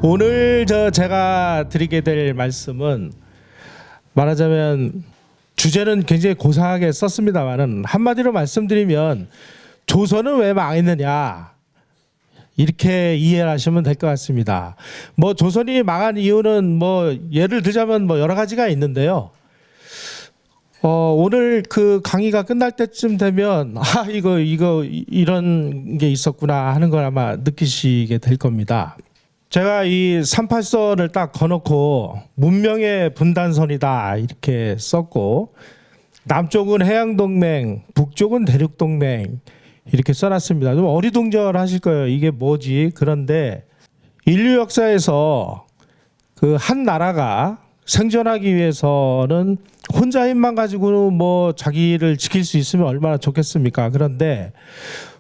오늘 제가 드리게 될 말씀은 말하자면 주제는 굉장히 고상하게 썼습니다만은 한마디로 말씀드리면 조선은 왜 망했느냐 이렇게 이해를 하시면 될 것 같습니다. 뭐 조선이 망한 이유는 뭐 예를 들자면 뭐 여러 가지가 있는데요. 오늘 그 강의가 끝날 때쯤 되면 이거 이런 게 있었구나 하는 걸 아마 느끼시게 될 겁니다. 제가 이 38선을 딱 거놓고 문명의 분단선이다 이렇게 썼고 남쪽은 해양동맹, 북쪽은 대륙동맹 이렇게 써놨습니다. 좀 어리둥절하실 거예요. 이게 뭐지? 그런데 인류 역사에서 그 한 나라가 생존하기 위해서는 혼자 힘만 가지고 뭐 자기를 지킬 수 있으면 얼마나 좋겠습니까? 그런데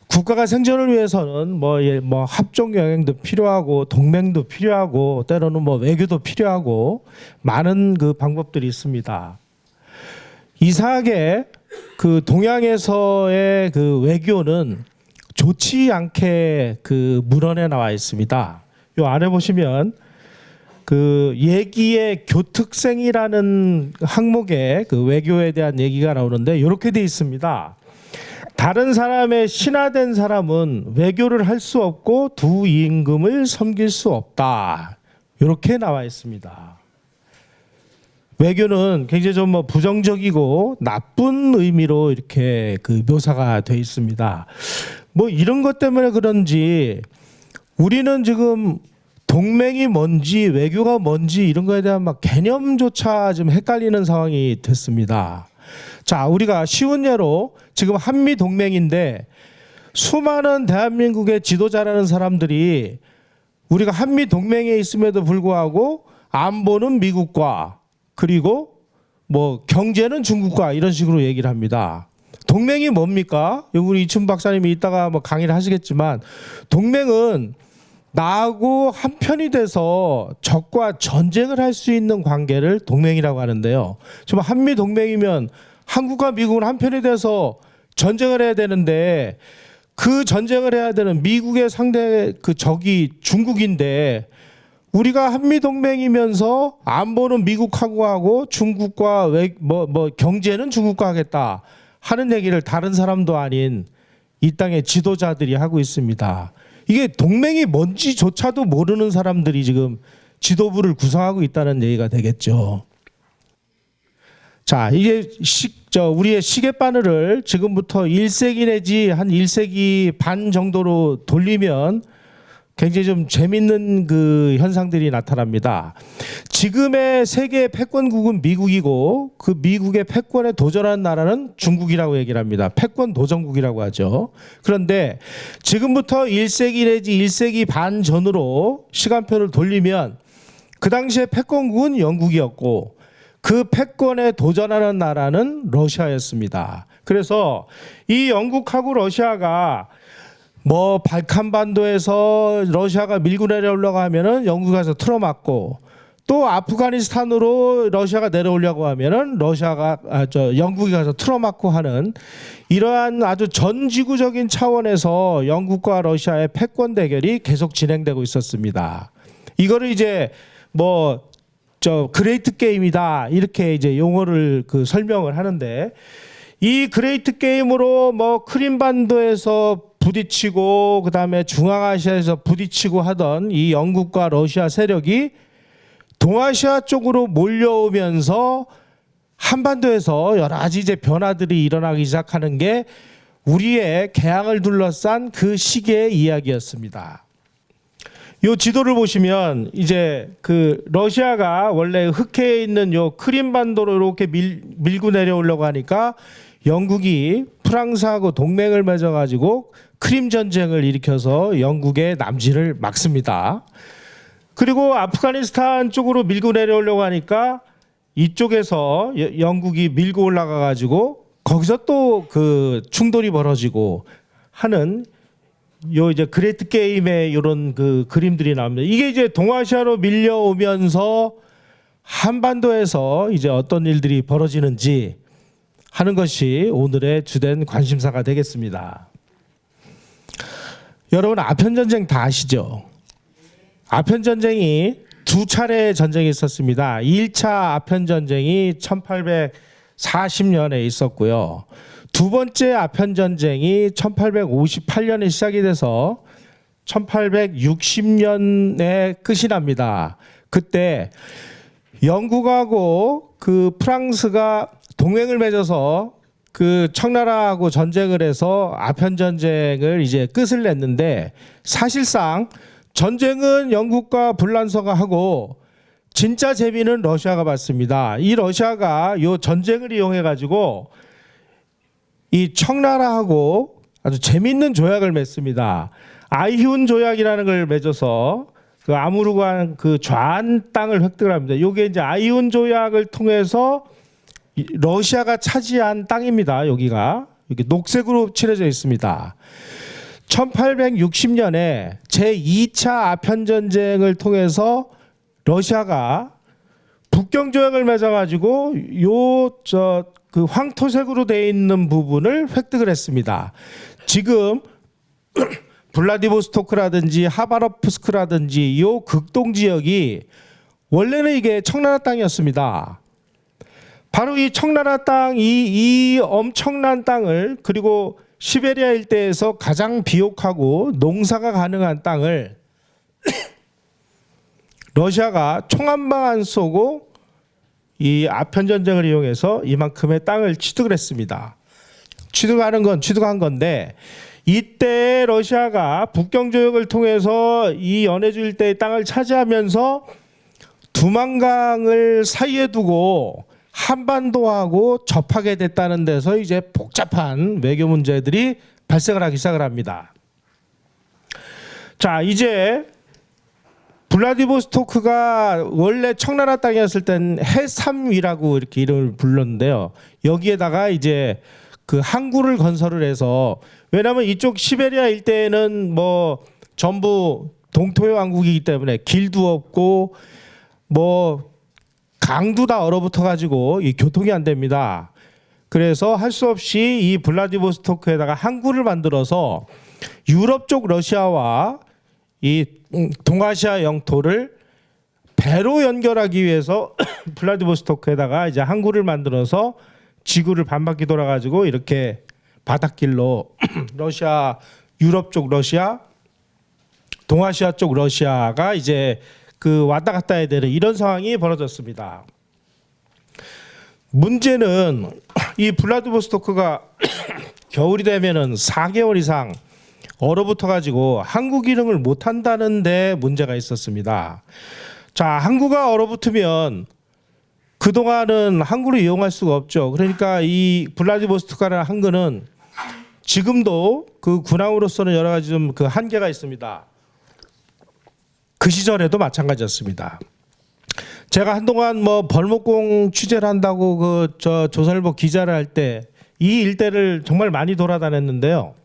국가가 생존을 위해서는 뭐 합종 영향도 필요하고 동맹도 필요하고 때로는 뭐 외교도 필요하고 많은 그 방법들이 있습니다. 이상하게 그 동양에서의 그 외교는 좋지 않게 그 문헌에 나와 있습니다. 요 아래 보시면 그 예기의 교특생이라는 항목에 그 외교에 대한 얘기가 나오는데 이렇게 돼 있습니다. 다른 사람의 신하된 사람은 외교를 할 수 없고 두 임금을 섬길 수 없다. 이렇게 나와 있습니다. 외교는 굉장히 좀 뭐 부정적이고 나쁜 의미로 이렇게 그 묘사가 돼 있습니다. 뭐 이런 것 때문에 그런지 우리는 지금 동맹이 뭔지 외교가 뭔지 이런 거에 대한 막 개념조차 좀 헷갈리는 상황이 됐습니다. 자, 우리가 쉬운 예로 지금 한미 동맹인데 수많은 대한민국의 지도자라는 사람들이 우리가 한미 동맹에 있음에도 불구하고 안보는 미국과 그리고 뭐 경제는 중국과 이런 식으로 얘기를 합니다. 동맹이 뭡니까? 여기 우리 이춘 박사님이 이따가 뭐 강의를 하시겠지만 동맹은 나하고 한편이 돼서 적과 전쟁을 할 수 있는 관계를 동맹이라고 하는데요. 지금 한미 동맹이면 한국과 미국은 한편이 돼서 전쟁을 해야 되는데 그 전쟁을 해야 되는 미국의 상대 그 적이 중국인데 우리가 한미 동맹이면서 안보는 미국하고 하고 중국과 경제는 중국과 하겠다 하는 얘기를 다른 사람도 아닌 이 땅의 지도자들이 하고 있습니다. 이게 동맹이 뭔지조차도 모르는 사람들이 지금 지도부를 구성하고 있다는 얘기가 되겠죠. 자, 이게 우리의 시계바늘을 지금부터 1세기 내지 한 1세기 반 정도로 돌리면 굉장히 좀 재밌는 그 현상들이 나타납니다. 지금의 세계 패권국은 미국이고 그 미국의 패권에 도전한 나라는 중국이라고 얘기를 합니다. 패권 도전국이라고 하죠. 그런데 지금부터 1세기 내지 1세기 반 전으로 시간표를 돌리면 그 당시에 패권국은 영국이었고 그 패권에 도전하는 나라는 러시아였습니다. 그래서 이 영국하고 러시아가 뭐 발칸반도에서 러시아가 밀고 내려오려고 하면은 영국이 가서 틀어막고 또 아프가니스탄으로 러시아가 내려오려고 하면은 영국이 가서 틀어막고 하는 이러한 아주 전지구적인 차원에서 영국과 러시아의 패권 대결이 계속 진행되고 있었습니다. 이거를 이제 그레이트 게임이다 이렇게 이제 용어를 그 설명을 하는데 이 그레이트 게임으로 뭐 크림반도에서 부딪히고 그다음에 중앙아시아에서 부딪히고 하던 이 영국과 러시아 세력이 동아시아 쪽으로 몰려오면서 한반도에서 여러 가지 이제 변화들이 일어나기 시작하는 게 우리의 개항을 둘러싼 그 시기의 이야기였습니다. 요 지도를 보시면 이제 그 러시아가 원래 흑해에 있는 요 크림반도로 이렇게 밀고 내려오려고 하니까 영국이 프랑스하고 동맹을 맺어가지고 크림 전쟁을 일으켜서 영국의 남진을 막습니다. 그리고 아프가니스탄 쪽으로 밀고 내려오려고 하니까 이쪽에서 영국이 밀고 올라가가지고 거기서 또 그 충돌이 벌어지고 하는 요 이제 그레이트 게임의 이런 그 그림들이 나옵니다. 이게 이제 동아시아로 밀려오면서 한반도에서 이제 어떤 일들이 벌어지는지 하는 것이 오늘의 주된 관심사가 되겠습니다. 여러분 아편 전쟁 다 아시죠? 아편 전쟁이 두 차례 전쟁이 있었습니다. 1차 아편 전쟁이 1840년에 있었고요. 두 번째 아편 전쟁이 1858년에 시작이 돼서 1860년에 끝이 납니다. 그때 영국하고 그 프랑스가 동맹을 맺어서 그 청나라하고 전쟁을 해서 아편 전쟁을 이제 끝을 냈는데, 사실상 전쟁은 영국과 불란서가 하고 진짜 재미는 러시아가 받습니다. 이 러시아가 이 전쟁을 이용해 가지고 이 청나라하고 아주 재밌는 조약을 맺습니다. 아이훈 조약이라는 걸 맺어서 그 아무르간 그 좌안 땅을 획득을 합니다. 이게 이제 아이훈 조약을 통해서 러시아가 차지한 땅입니다. 여기가 이렇게 녹색으로 칠해져 있습니다. 1860년에 제2차 아편 전쟁을 통해서 러시아가 북경 조약을 맺어가지고 그 황토색으로 되어 있는 부분을 획득을 했습니다. 지금 블라디보스토크라든지 하바롭스크라든지 이 극동 지역이 원래는 이게 청나라 땅이었습니다. 바로 이 청나라 땅, 이 엄청난 땅을, 그리고 시베리아 일대에서 가장 비옥하고 농사가 가능한 땅을 러시아가 총 한 방 안 쏘고 이 아편 전쟁을 이용해서 이만큼의 땅을 취득을 했습니다. 취득한 건데, 이때 러시아가 북경 조약을 통해서 이 연해주 일대의 땅을 차지하면서 두만강을 사이에 두고 한반도하고 접하게 됐다는 데서 이제 복잡한 외교 문제들이 발생을 하기 시작을 합니다. 자, 이제 블라디보스토크가 원래 청나라 땅이었을 땐 해삼위라고 이렇게 이름을 불렀는데요. 여기에다가 이제 그 항구를 건설을 해서, 왜냐하면 이쪽 시베리아 일대에는 뭐 전부 동토요 왕국이기 때문에 길도 없고 뭐 강도 다 얼어붙어 가지고 이 교통이 안 됩니다. 그래서 할 수 없이 이 블라디보스토크에다가 항구를 만들어서 유럽 쪽 러시아와 이 동아시아 영토를 배로 연결하기 위해서 블라디보스토크에다가 이제 항구를 만들어서 지구를 반바퀴 돌아가지고 이렇게 바닷길로 러시아, 유럽 쪽 러시아, 동아시아 쪽 러시아가 이제 그 왔다 갔다 해야 되는 이런 상황이 벌어졌습니다. 문제는 이 블라디보스토크가 겨울이 되면은 4개월 이상 얼어붙어 가지고 항구 기능을 못 한다는 데 문제가 있었습니다. 자, 항구가 얼어붙으면 그동안은 항구를 이용할 수가 없죠. 그러니까 이 블라디보스토크라는 항구는 지금도 그 군항으로서는 여러 가지 좀 그 한계가 있습니다. 그 시절에도 마찬가지였습니다. 제가 한동안 뭐 벌목공 취재를 한다고 그 조선일보 기자를 할 때 이 일대를 정말 많이 돌아다녔는데요.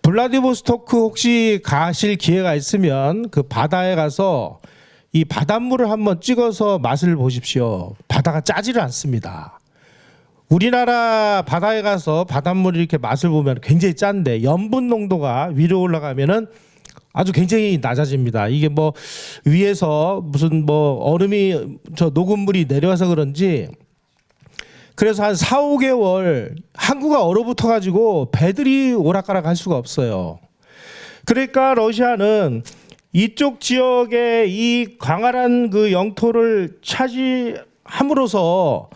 블라디보스토크 혹시 가실 기회가 있으면 그 바다에 가서 이 바닷물을 한번 찍어서 맛을 보십시오. 바다가 짜지를 않습니다. 우리나라 바다에 가서 바닷물이 이렇게 맛을 보면 굉장히 짠데 염분 농도가 위로 올라가면은 아주 굉장히 낮아집니다. 이게 뭐 위에서 무슨 뭐 얼음이 녹은 물이 내려와서 그런지, 그래서 한 4, 5개월 항구가 얼어붙어 가지고 배들이 오락가락 할 수가 없어요. 그러니까 러시아는 이쪽 지역에 이 광활한 그 영토를 차지함으로써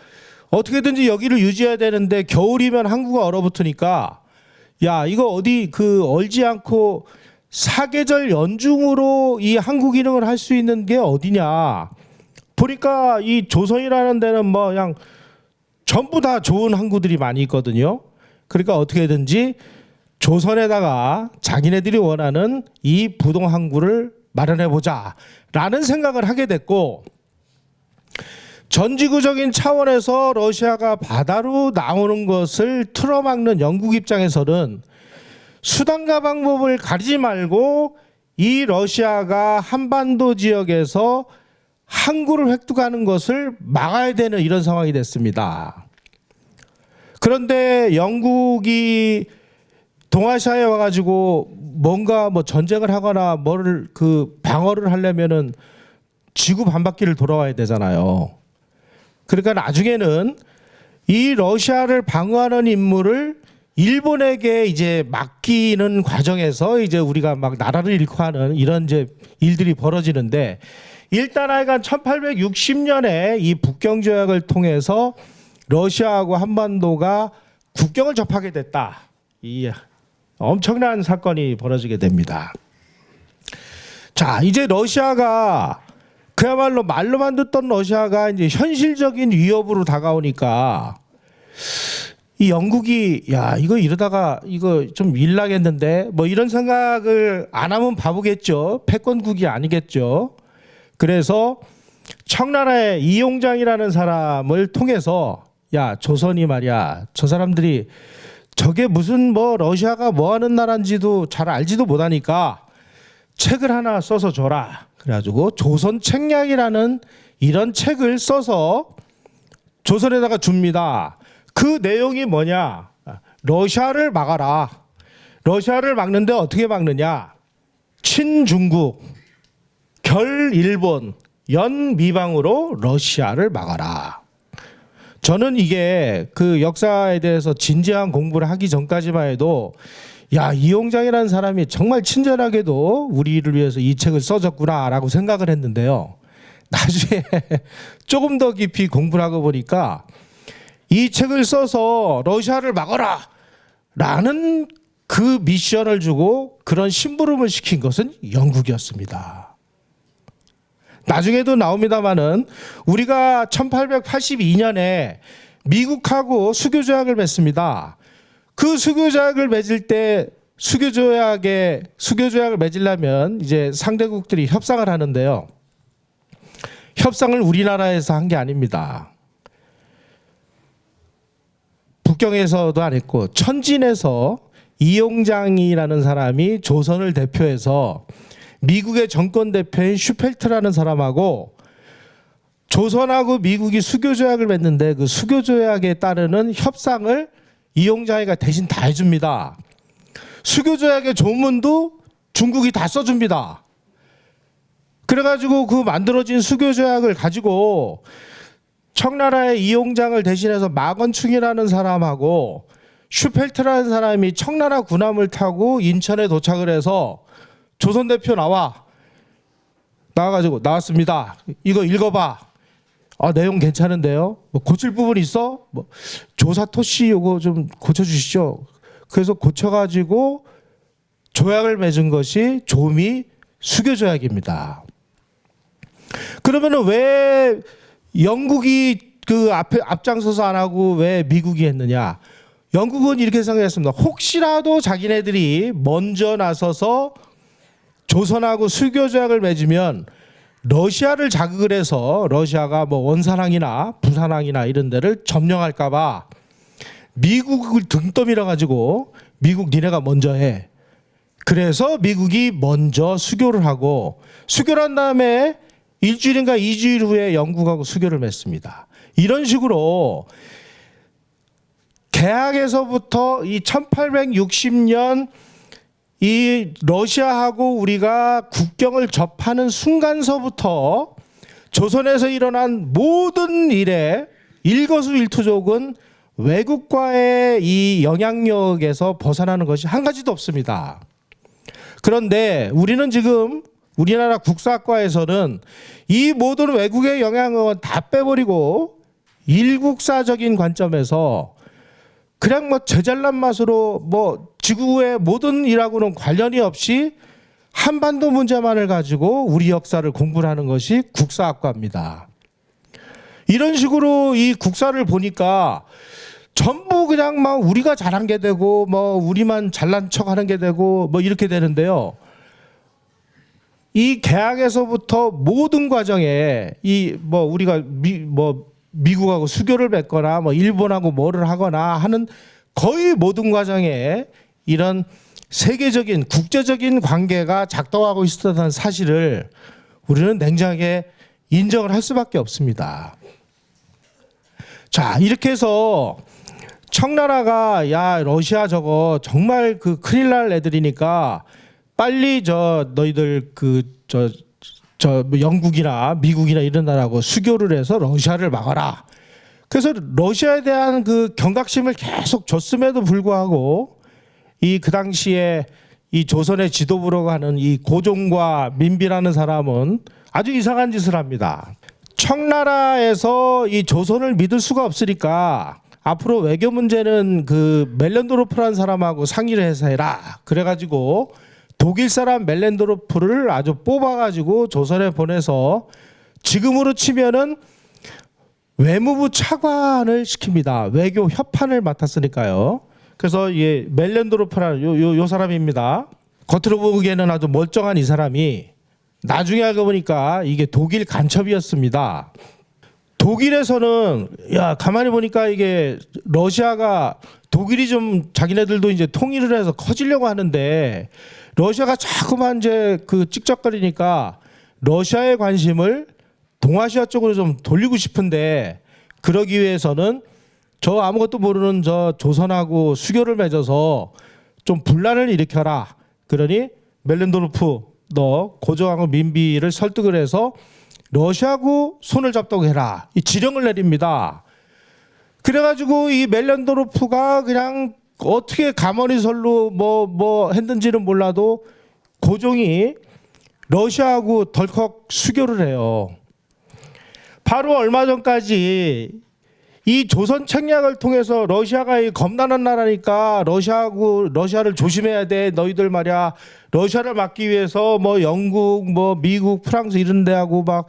어떻게든지 여기를 유지해야 되는데, 겨울이면 항구가 얼어붙으니까 야, 이거 어디 그 얼지 않고 사계절 연중으로 이 항구 기능을 할 수 있는 게 어디냐 보니까 이 조선이라는 데는 뭐 그냥 전부 다 좋은 항구들이 많이 있거든요. 그러니까 어떻게든지 조선에다가 자기네들이 원하는 이 부동 항구를 마련해 보자 라는 생각을 하게 됐고, 전지구적인 차원에서 러시아가 바다로 나오는 것을 틀어막는 영국 입장에서는 수단과 방법을 가리지 말고 이 러시아가 한반도 지역에서 항구를 획득하는 것을 막아야 되는 이런 상황이 됐습니다. 그런데 영국이 동아시아에 와가지고 뭔가 뭐 전쟁을 하거나 뭐를 그 방어를 하려면은 지구 반바퀴를 돌아와야 되잖아요. 그러니까 나중에는 이 러시아를 방어하는 임무를 일본에게 이제 맡기는 과정에서 이제 우리가 막 나라를 잃고 하는 이런 이제 일들이 벌어지는데, 일단 하여간 1860년에 이 북경 조약을 통해서 러시아하고 한반도가 국경을 접하게 됐다. 이 엄청난 사건이 벌어지게 됩니다. 자, 이제 러시아가 그야말로 말로만 듣던 러시아가 이제 현실적인 위협으로 다가오니까 이 영국이 야 이거 이러다가 이거 좀 일 나겠는데 뭐 이런 생각을 안 하면 바보겠죠. 패권국이 아니겠죠. 그래서 청나라의 이용장이라는 사람을 통해서 야 조선이 말이야 저 사람들이 저게 무슨 뭐 러시아가 뭐 하는 나라인지도 잘 알지도 못하니까 책을 하나 써서 줘라. 그래가지고 조선 책략이라는 이런 책을 써서 조선에다가 줍니다. 그 내용이 뭐냐? 러시아를 막아라. 러시아를 막는데 어떻게 막느냐? 친중국, 결일본, 연미방으로 러시아를 막아라. 저는 이게 그 역사에 대해서 진지한 공부를 하기 전까지만 해도 야 이용장이라는 사람이 정말 친절하게도 우리를 위해서 이 책을 써줬구나라고 생각을 했는데요. 나중에 조금 더 깊이 공부를 하고 보니까 이 책을 써서 러시아를 막아라 라는 그 미션을 주고 그런 심부름을 시킨 것은 영국이었습니다. 나중에도 나옵니다마는 우리가 1882년에 미국하고 수교조약을 맺습니다. 그 수교조약을 맺을 때 수교조약을 맺으려면 이제 상대국들이 협상을 하는데요. 협상을 우리나라에서 한 게 아닙니다. 북경에서도 안 했고 천진에서 이용장이라는 사람이 조선을 대표해서 미국의 정권 대표인 슈펠트라는 사람하고 조선하고 미국이 수교조약을 맺는데 그 수교조약에 따르는 협상을 이용장이가 대신 다 해줍니다. 수교조약의 조문도 중국이 다 써줍니다. 그래가지고 그 만들어진 수교조약을 가지고 청나라의 이용장을 대신해서 마건충이라는 사람하고 슈펠트라는 사람이 청나라 군함을 타고 인천에 도착을 해서 조선 대표 나와가지고 나왔습니다. 이거 읽어봐. 아 내용 괜찮은데요. 뭐 고칠 부분 있어? 뭐 조사토씨 요거 좀 고쳐주시죠. 그래서 고쳐가지고 조약을 맺은 것이 조미 수교조약입니다. 그러면은 왜 영국이 그 앞장서서 안 하고 왜 미국이 했느냐? 영국은 이렇게 생각했습니다. 혹시라도 자기네들이 먼저 나서서 조선하고 수교조약을 맺으면 러시아를 자극을 해서 러시아가 뭐 원산항이나 부산항이나 이런 데를 점령할까봐 미국을 등 떠밀어 가지고 미국 니네가 먼저 해. 그래서 미국이 먼저 수교를 하고 수교를 한 다음에 일주일인가 2주일 후에 영국하고 수교를 맺습니다. 이런 식으로 개항에서부터 이 1860년 이 러시아하고 우리가 국경을 접하는 순간서부터 조선에서 일어난 모든 일의 일거수일투족은 외국과의 이 영향력에서 벗어나는 것이 한 가지도 없습니다. 그런데 우리는 지금 우리나라 국사학과에서는 이 모든 외국의 영향력은 다 빼버리고 일국사적인 관점에서 그냥 뭐 제잘난 맛으로 뭐 지구의 모든 일하고는 관련이 없이 한반도 문제만을 가지고 우리 역사를 공부를 하는 것이 국사학과입니다. 이런 식으로 이 국사를 보니까 전부 그냥 막 우리가 잘한 게 되고 뭐 우리만 잘난 척 하는 게 되고 뭐 이렇게 되는데요. 이 개항에서부터 모든 과정에 이 뭐 우리가 미국하고 수교를 맺거나 뭐 일본하고 뭐를 하거나 하는 거의 모든 과정에 이런 세계적인 국제적인 관계가 작동하고 있었다는 사실을 우리는 냉정하게 인정을 할 수밖에 없습니다. 자, 이렇게 해서 청나라가 야 러시아 저거 정말 그 큰일 날 애들이니까 빨리 저 너희들 뭐 영국이나 미국이나 이런 나라하고 수교를 해서 러시아를 막아라. 그래서 러시아에 대한 그 경각심을 계속 줬음에도 불구하고 그 당시에 이 조선의 지도부로 가는 이 고종과 민비라는 사람은 아주 이상한 짓을 합니다. 청나라에서 이 조선을 믿을 수가 없으니까 앞으로 외교 문제는 그 멜렌도르프라는 사람하고 상의를 해서 해라. 그래가지고 독일 사람 멜렌도르프를 아주 뽑아가지고 조선에 보내서 지금으로 치면은 외무부 차관을 시킵니다. 외교 협판을 맡았으니까요. 그래서 멜렌도르프라는 요 사람입니다. 겉으로 보기에는 아주 멀쩡한 이 사람이 나중에 알고 보니까 이게 독일 간첩이었습니다. 독일에서는 야 가만히 보니까 이게 러시아가 독일이 좀 자기네들도 이제 통일을 해서 커지려고 하는데 러시아가 자꾸만 이제 그 찍적거리니까 러시아의 관심을 동아시아 쪽으로 좀 돌리고 싶은데 그러기 위해서는 저 아무것도 모르는 저 조선하고 수교를 맺어서 좀 분란을 일으켜라. 그러니 멜렌도르프 너 고종하고 민비를 설득을 해서 러시아하고 손을 잡자고 해라. 이 지령을 내립니다. 그래가지고 이 멜렌도르프가 그냥 어떻게 가머리설로 뭐 했는지는 몰라도 고종이 러시아하고 덜컥 수교를 해요. 바로 얼마 전까지 이 조선 책략을 통해서 러시아가 겁나는 나라니까 러시아를 조심해야 돼. 너희들 말이야. 러시아를 막기 위해서 뭐 영국, 뭐 미국, 프랑스 이런 데하고 막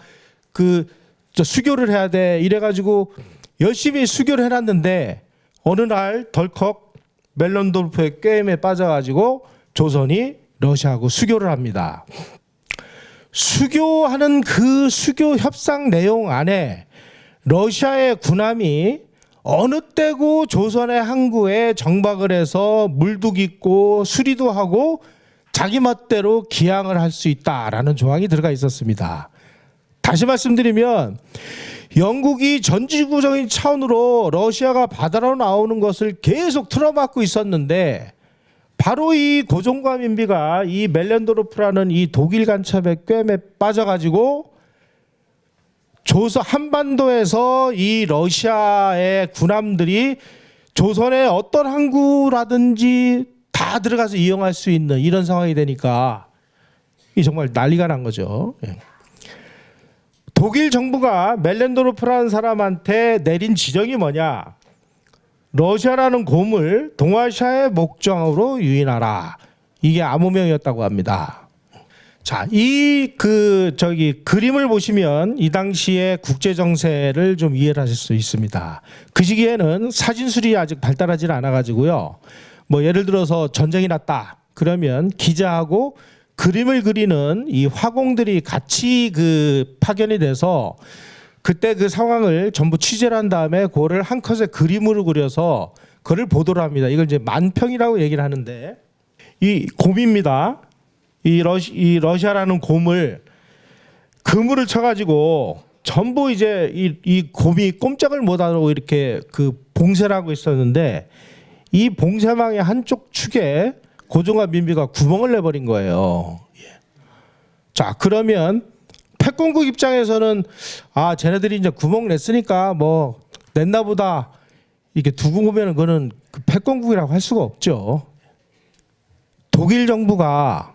수교를 해야 돼. 이래가지고 열심히 수교를 해놨는데 어느 날 덜컥 멜렌도르프의 꾀임에 빠져가지고 조선이 러시아하고 수교를 합니다. 수교하는 그 수교 협상 내용 안에 러시아의 군함이 어느 때고 조선의 항구에 정박을 해서 물도 깃고 수리도 하고 자기 멋대로 기항을 할 수 있다라는 조항이 들어가 있었습니다. 다시 말씀드리면 영국이 전지구적인 차원으로 러시아가 바다로 나오는 것을 계속 틀어막고 있었는데 바로 이 고종과 민비가 이 멜렌도르프라는 이 독일 간첩의 꾀임에 빠져가지고 조선 한반도에서 이 러시아의 군함들이 조선의 어떤 항구라든지 다 들어가서 이용할 수 있는 이런 상황이 되니까 이 정말 난리가 난 거죠. 독일 정부가 멜렌도르프라는 사람한테 내린 지령이 뭐냐? 러시아라는 곰을 동아시아의 목장으로 유인하라. 이게 암호명이었다고 합니다. 자, 그림을 보시면 이 당시의 국제 정세를 좀 이해를 하실 수 있습니다. 그 시기에는 사진술이 아직 발달하지 않아 가지고요. 뭐 예를 들어서 전쟁이 났다. 그러면 기자하고 그림을 그리는 이 화공들이 같이 파견이 돼서 그때 그 상황을 전부 취재를 한 다음에 그거를 한 컷의 그림으로 그려서 그걸 보도를 합니다. 이걸 이제 만평이라고 얘기를 하는데 이 곰입니다. 이 러시아라는 곰을 그물을 쳐가지고 전부 이제 이 곰이 꼼짝을 못하고 이렇게 봉쇄를 하고 있었는데 이 봉쇄망의 한쪽 축에 고종과 민비가 구멍을 내버린 거예요. 자, 그러면 패권국 입장에서는 쟤네들이 이제 구멍 냈으니까 뭐 냈나 보다 이렇게 두고 보면 그거는 패권국이라고 할 수가 없죠. 독일 정부가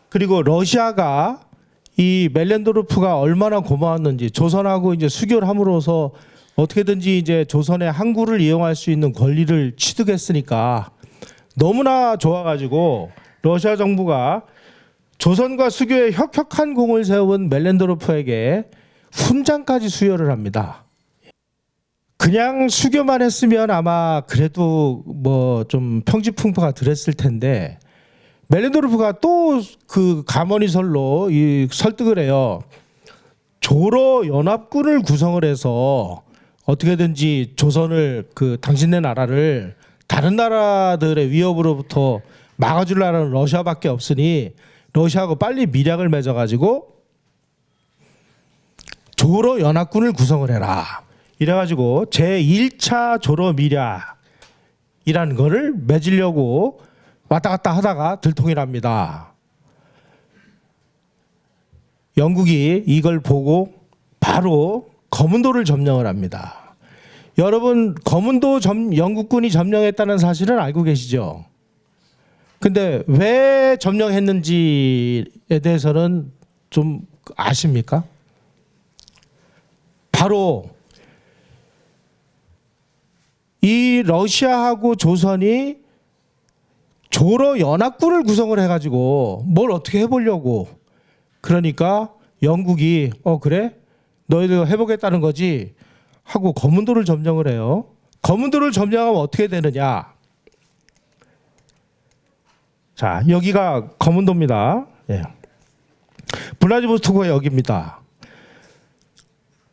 그리고 러시아가 이 멜렌도르프가 얼마나 고마웠는지 조선하고 이제 수교를 함으로써 어떻게든지 이제 조선의 항구를 이용할 수 있는 권리를 취득했으니까 너무나 좋아가지고 러시아 정부가 조선과 수교에 혁혁한 공을 세운 멜렌도르프에게 훈장까지 수여를 합니다. 그냥 수교만 했으면 아마 그래도 뭐 좀 평지풍파가 들었을 텐데 멜렌도르프가 또 가머니설로 설득을 해요. 조로 연합군을 구성을 해서 어떻게든지 조선을 당신네 나라를 다른 나라들의 위협으로부터 막아줄 나라는 러시아밖에 없으니 러시아하고 빨리 밀약을 맺어가지고 조로 연합군을 구성을 해라. 이래가지고 제1차 조로 미략이라는 거를 맺으려고 왔다 갔다 하다가 들통이랍니다. 영국이 이걸 보고 바로 거문도를 점령을 합니다. 여러분, 거문도 영국군이 점령했다는 사실은 알고 계시죠? 근데 왜 점령했는지에 대해서는 좀 아십니까? 바로 이 러시아하고 조선이 조로 연합군을 구성을 해가지고 뭘 어떻게 해보려고, 그러니까 영국이 그래? 너희들 해보겠다는 거지? 하고 거문도를 점령을 해요. 거문도를 점령하면 어떻게 되느냐? 자, 여기가 거문도입니다. 예. 블라디보스토크가 여기입니다.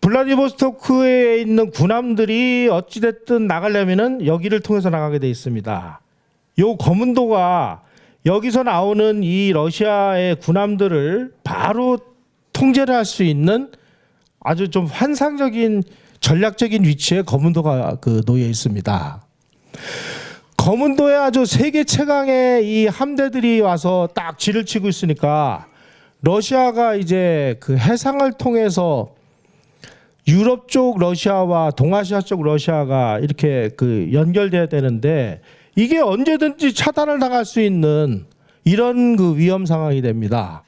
블라디보스토크에 있는 군함들이 어찌됐든 나가려면은 여기를 통해서 나가게 돼 있습니다. 요 거문도가 여기서 나오는 이 러시아의 군함들을 바로 통제를 할 수 있는 아주 좀 환상적인 전략적인 위치에 거문도가 놓여 있습니다. 거문도에 아주 세계 최강의 이 함대들이 와서 딱 지를 치고 있으니까 러시아가 이제 그 해상을 통해서 유럽 쪽 러시아와 동아시아 쪽 러시아가 이렇게 연결돼야 되는데 이게 언제든지 차단을 당할 수 있는 이런 위험 상황이 됩니다.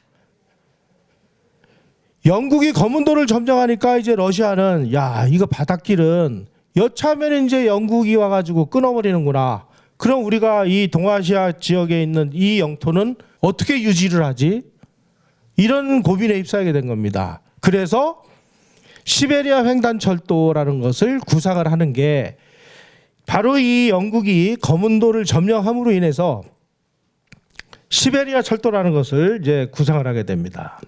영국이 거문도를 점령하니까 이제 러시아는 야, 이거 바닷길은 여차하면 이제 영국이 와가지고 끊어버리는구나. 그럼 우리가 이 동아시아 지역에 있는 이 영토는 어떻게 유지를 하지? 이런 고민에 휩싸이게 된 겁니다. 그래서 시베리아 횡단철도라는 것을 구상을 하는 게 바로 이 영국이 거문도를 점령함으로 인해서 시베리아 철도라는 것을 이제 구상을 하게 됩니다.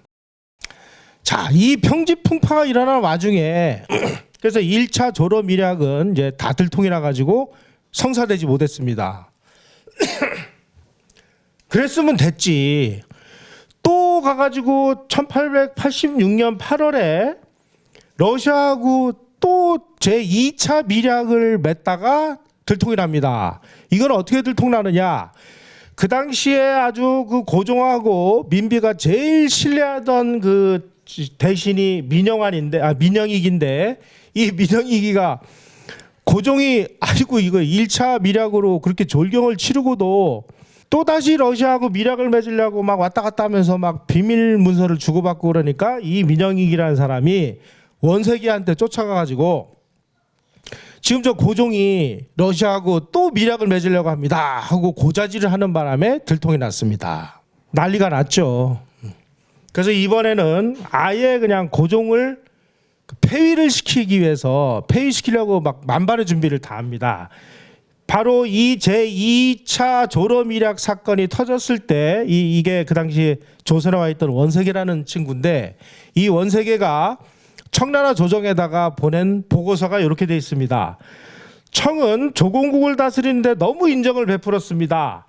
자, 이 평지풍파가 일어나는 와중에 그래서 1차 조로 미략은 이제 다 들통이나 가지고 성사되지 못했습니다. 그랬으면 됐지. 또 가가지고 1886년 8월에 러시아하고 또 제2차 미략을 맺다가 들통이 납니다. 이건 어떻게 들통나느냐? 그 당시에 아주 고종하고 민비가 제일 신뢰하던 대신이 민영익인데 이 민영익이가 고종이 아이고 이거 1차 미략으로 그렇게 졸경을 치르고도 또다시 러시아하고 미략을 맺으려고 막 왔다 갔다 하면서 막 비밀 문서를 주고받고 그러니까 이 민영익이라는 사람이 원세기한테 쫓아가가지고 지금 저 고종이 러시아하고 또 미략을 맺으려고 합니다 하고 고자질을 하는 바람에 들통이 났습니다. 난리가 났죠. 그래서 이번에는 아예 그냥 고종을 폐위를 시키기 위해서 폐위시키려고 막 만반의 준비를 다 합니다. 바로 이 제2차 조로미략 사건이 터졌을 때 이게 그 당시 조선에 와 있던 원세계라는 친구인데 이 원세계가 청나라 조정에다가 보낸 보고서가 이렇게 돼 있습니다. 청은 조공국을 다스리는데 너무 인정을 베풀었습니다.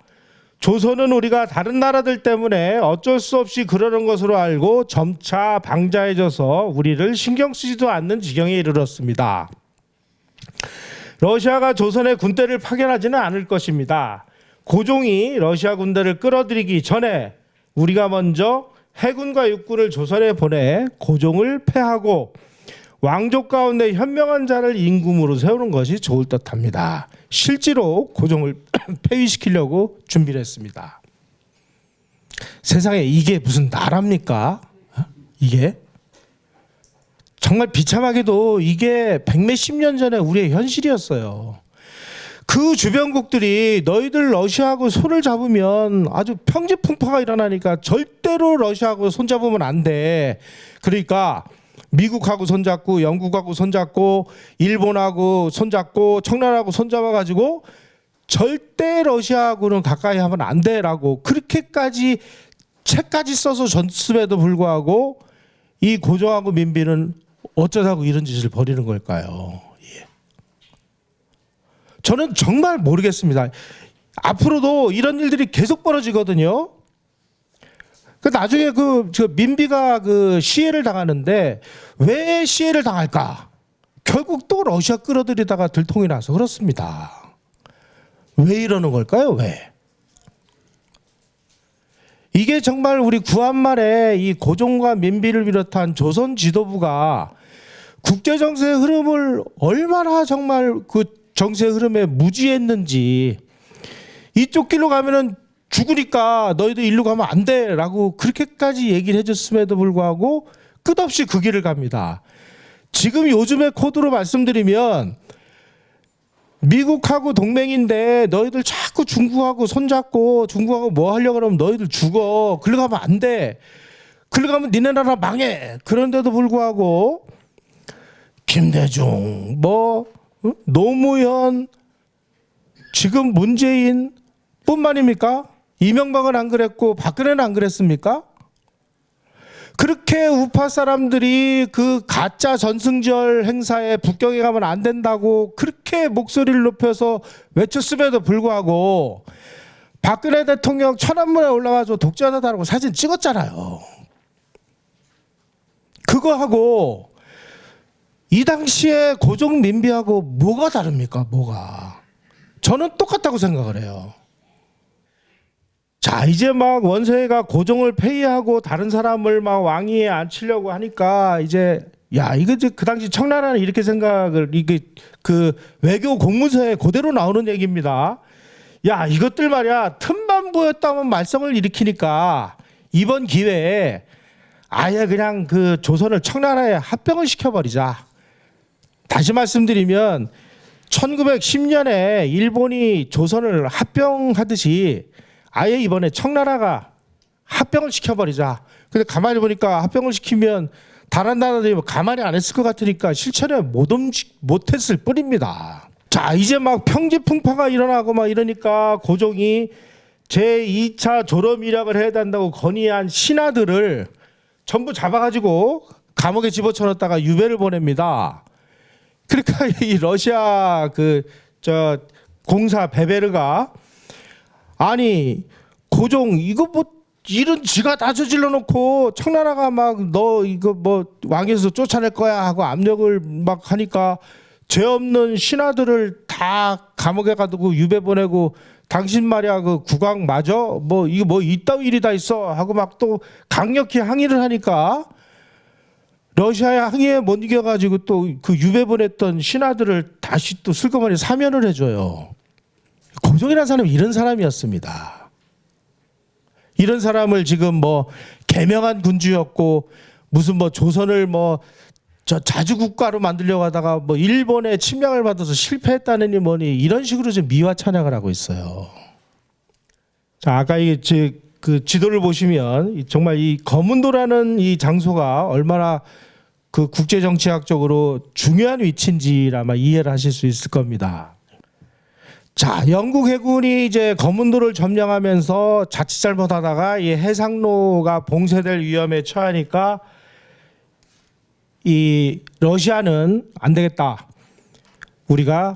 조선은 우리가 다른 나라들 때문에 어쩔 수 없이 그러는 것으로 알고 점차 방자해져서 우리를 신경 쓰지도 않는 지경에 이르렀습니다. 러시아가 조선의 군대를 파견하지는 않을 것입니다. 고종이 러시아 군대를 끌어들이기 전에 우리가 먼저 해군과 육군을 조선에 보내 고종을 패하고 왕족 가운데 현명한 자를 임금으로 세우는 것이 좋을 듯합니다. 실제로 고종을 폐위시키려고 준비를 했습니다. 세상에 이게 무슨 나라입니까? 이게 정말 비참하게도 이게 백몇십 년 전에 우리의 현실이었어요. 그 주변국들이 너희들 러시아하고 손을 잡으면 아주 평지풍파가 일어나니까 절대로 러시아하고 손잡으면 안 돼. 그러니까 미국하고 손잡고 영국하고 손잡고 일본하고 손잡고 청나라하고 손잡아가지고 절대 러시아하고는 가까이 하면 안 돼라고 그렇게까지 책까지 써서 줬음에도 불구하고 이 고종하고 민비는 어쩌자고 이런 짓을 벌이는 걸까요? 예. 저는 정말 모르겠습니다. 앞으로도 이런 일들이 계속 벌어지거든요. 나중에 민비가 시해를 당하는데 왜 시해를 당할까? 결국 또 러시아 끌어들이다가 들통이 나서 그렇습니다. 왜 이러는 걸까요? 왜? 이게 정말 우리 구한말에 이 고종과 민비를 비롯한 조선 지도부가 국제 정세의 흐름을 얼마나 정말 그 정세 흐름에 무지했는지, 이쪽 길로 가면은 죽으니까 너희도 일로 가면 안 돼라고 그렇게까지 얘기를 해줬음에도 불구하고 끝없이 그 길을 갑니다. 지금 요즘의 코드로 말씀드리면 미국하고 동맹인데 너희들 자꾸 중국하고 손잡고 중국하고 뭐 하려고 그러면 너희들 죽어. 글로 가면 안 돼. 글로 가면 니네 나라 망해. 그런데도 불구하고 김대중, 노무현, 지금 문재인 뿐만입니까? 이명박은 안 그랬고 박근혜는 안 그랬습니까? 그렇게 우파 사람들이 그 가짜 전승절 행사에 북경에 가면 안 된다고 그렇게 목소리를 높여서 외쳤음에도 불구하고 박근혜 대통령 천안문에 올라가서 독재하다라고 사진 찍었잖아요. 그거 하고 이 당시에 고종 민비하고 뭐가 다릅니까? 뭐가? 저는 똑같다고 생각을 해요. 자, 이제 막 원세가 고종을 폐위하고 다른 사람을 막 왕위에 앉히려고 하니까 이제 이거 이제 그 당시 청나라는 이렇게 생각을, 이게 그 외교 공문서에 그대로 나오는 얘기입니다. 이것들 말이야 틈만 보였다면 말썽을 일으키니까 이번 기회에 아예 그냥 그 조선을 청나라에 합병을 시켜버리자. 다시 말씀드리면 1910년에 일본이 조선을 합병하듯이 아예 이번에 청나라가 합병을 시켜버리자. 근데 가만히 보니까 합병을 시키면 다른 나라들이 가만히 안 했을 것 같으니까 실천에 못했을 뿐입니다. 자, 이제 막 평지풍파가 일어나고 막 이러니까 고종이 제2차 조로밀약을 해야 된다고 건의한 신하들을 전부 잡아가지고 감옥에 집어넣었다가 유배를 보냅니다. 그러니까 이 러시아 공사 베베르가 아니 고종 이거 일은 지가 다 저질러 놓고 청나라가 막 너 이거 왕에서 쫓아낼 거야 하고 압력을 막 하니까 죄 없는 신하들을 다 감옥에 가두고 유배 보내고 당신 말이야 그 국왕 맞아? 이거 이따위 일이 다 있어 하고 막 또 강력히 항의를 하니까 러시아의 항의에 못 이겨가지고 또 그 유배 보냈던 신하들을 다시 또 슬그머니 사면을 해줘요. 고종이라는 사람은 이런 사람이었습니다. 이런 사람을 지금 개명한 군주였고 무슨 조선을 자주국가로 만들려고 하다가 일본의 침략을 받아서 실패했다느니 뭐니 이런 식으로 지금 미화 찬양을 하고 있어요. 자, 아까 이게 그 지도를 보시면 정말 이 거문도라는 이 장소가 얼마나 그 국제 정치학적으로 중요한 위치인지를 아마 이해를 하실 수 있을 겁니다. 자, 영국 해군이 이제 거문도를 점령하면서 자칫 잘못하다가 이 해상로가 봉쇄될 위험에 처하니까 이 러시아는 안 되겠다. 우리가